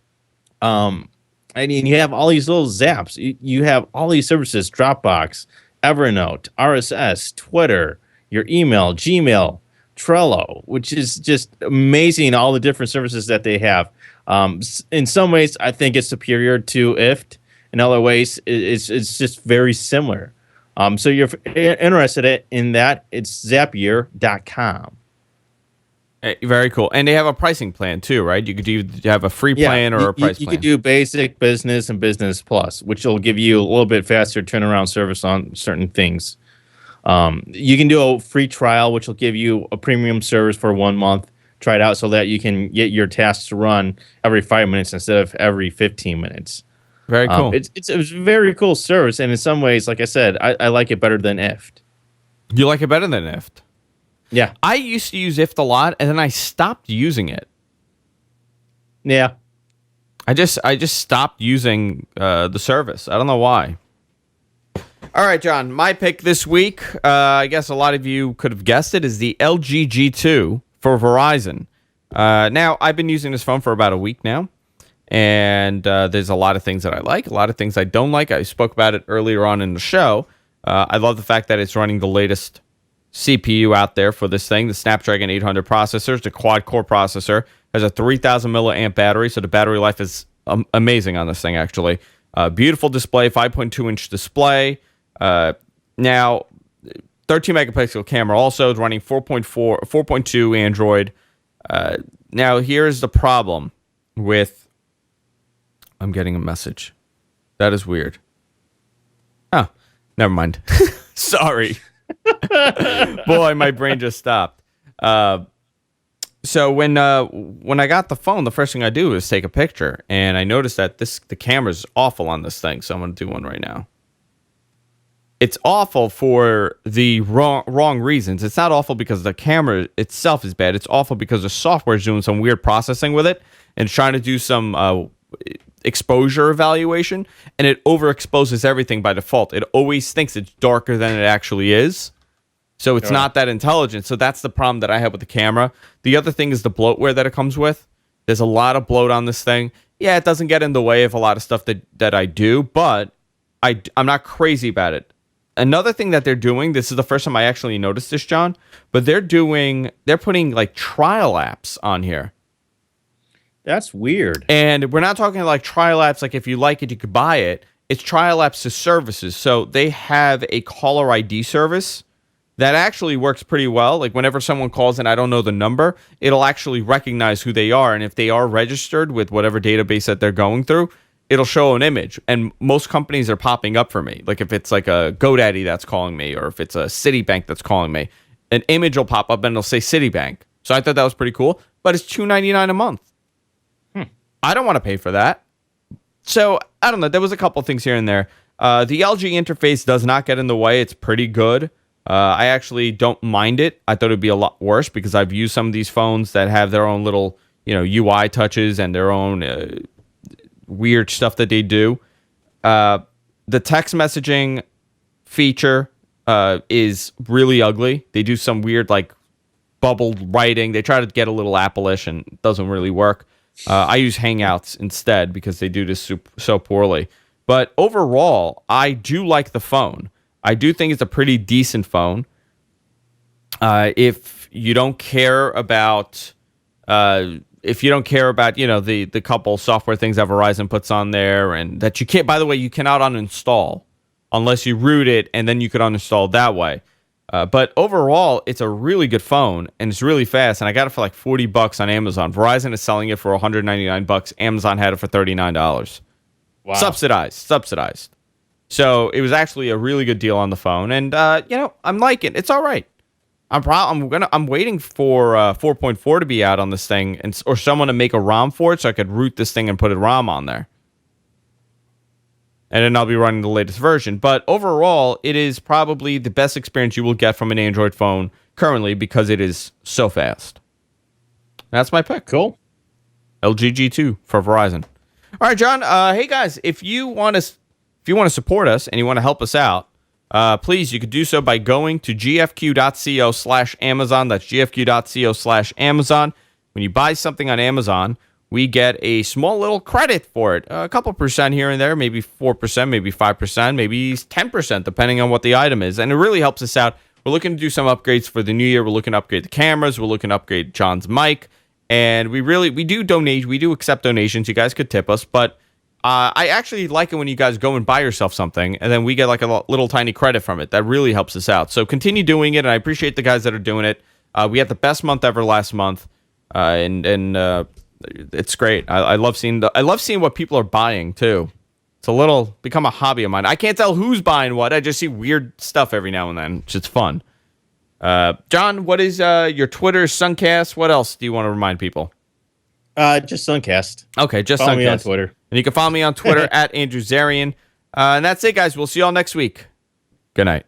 And you have all these little zaps. You have all these services, Dropbox, Evernote, RSS, Twitter, your email, Gmail, Trello, which is just amazing, all the different services that they have. In some ways, I think it's superior to IFT. In other ways, it's just very similar. So you're interested in that, it's Zapier.com. Very cool. And they have a pricing plan too, right? You could have a free plan or a price plan. You could do basic, business, and business plus, which will give you a little bit faster turnaround service on certain things. You can do a free trial, which will give you a premium service for 1 month. Try it out so that you can get your tasks to run every 5 minutes instead of every 15 minutes. Very cool. It's a very cool service, and in some ways, like I said, I like it better than IFT. You like it better than IFT? Yeah. I used to use IFT a lot, and then I stopped using it. Yeah. I just stopped using the service. I don't know why. All right, John, my pick this week, I guess a lot of you could have guessed it, is the LG G2 for Verizon. Now, I've been using this phone for about a week now, and there's a lot of things that I like, a lot of things I don't like. I spoke about it earlier on in the show. I love the fact that it's running the latest CPU out there for this thing, the Snapdragon 800 processor. It's a quad-core processor. Has a 3,000 milliamp battery, so the battery life is amazing on this thing, actually. Beautiful display, 5.2-inch display. Now, 13-megapixel camera also is running 4.2 Android. Now, here's the problem with... I'm getting a message. That is weird. Oh, never mind. Sorry. Boy, my brain just stopped. So when I got the phone, the first thing I do is take a picture, and I noticed that the camera's awful on this thing. So I'm going to do one right now. It's awful for the wrong reasons. It's not awful because the camera itself is bad. It's awful because the software is doing some weird processing with it and trying to do some exposure evaluation, and it overexposes everything by default. It always thinks it's darker than it actually is. So it's not that intelligent. So that's the problem that I have with the camera. The other thing is the bloatware that it comes with. There's a lot of bloat on this thing. Yeah, it doesn't get in the way of a lot of stuff that I do, but I'm not crazy about it. Another thing that they're doing, this is the first time I actually noticed this, John, but they're putting like trial apps on here. That's weird. And we're not talking like trial apps like if you like it, you could buy it. It's trial apps to services. So they have a caller ID service that actually works pretty well. Like whenever someone calls and I don't know the number, it'll actually recognize who they are. And if they are registered with whatever database that they're going through, it'll show an image. And most companies are popping up for me. Like if it's like a GoDaddy that's calling me, or if it's a Citibank that's calling me, an image will pop up and it'll say Citibank. So I thought that was pretty cool. But it's $2.99 a month. I don't want to pay for that. So I don't know. There was a couple things here and there. The LG interface does not get in the way. It's pretty good. I actually don't mind it. I thought it'd be a lot worse because I've used some of these phones that have their own little, UI touches and their own weird stuff that they do. The text messaging feature is really ugly. They do some weird like bubbled writing. They try to get a little Apple-ish and it doesn't really work. I use Hangouts instead because they do this so poorly. But overall, I do like the phone. I do think it's a pretty decent phone. If you don't care about, the couple software things that Verizon puts on there, and that you can't. By the way, you cannot uninstall unless you root it, and then you could uninstall that way. But overall, it's a really good phone, and it's really fast. And I got it for like $40 on Amazon. Verizon is selling it for $199. Amazon had it for $39. Wow. Subsidized. So it was actually a really good deal on the phone, and I'm liking it. It's all right. I'm waiting for 4.4 to be out on this thing, or someone to make a ROM for it, so I could root this thing and put a ROM on there. And then I'll be running the latest version. But overall, it is probably the best experience you will get from an Android phone currently because it is so fast. That's my pick. Cool. LG G2 for Verizon. All right, John. Hey guys, if you want to support us and you want to help us out, please, you could do so by going to gfq.co/Amazon. That's gfq.co/Amazon. When you buy something on Amazon, we get a small little credit for it. A couple percent here and there, maybe 4%, maybe 5%, maybe 10%, depending on what the item is. And it really helps us out. We're looking to do some upgrades for the new year. We're looking to upgrade the cameras. We're looking to upgrade John's mic. And we do donate. We do accept donations. You guys could tip us, but I actually like it when you guys go and buy yourself something, and then we get like a little tiny credit from it. That really helps us out. So continue doing it, and I appreciate the guys that are doing it. We had the best month ever last month, and it's great. I love seeing what people are buying too. It's become a hobby of mine. I can't tell who's buying what. I just see weird stuff every now and then. It's just fun. John, what is your Twitter, Suncast? What else do you want to remind people? Just Suncast. Okay, just follow Suncast. me on Twitter. And you can follow me on Twitter at Andrew Zarian. And that's it, guys. We'll see you all next week. Good night.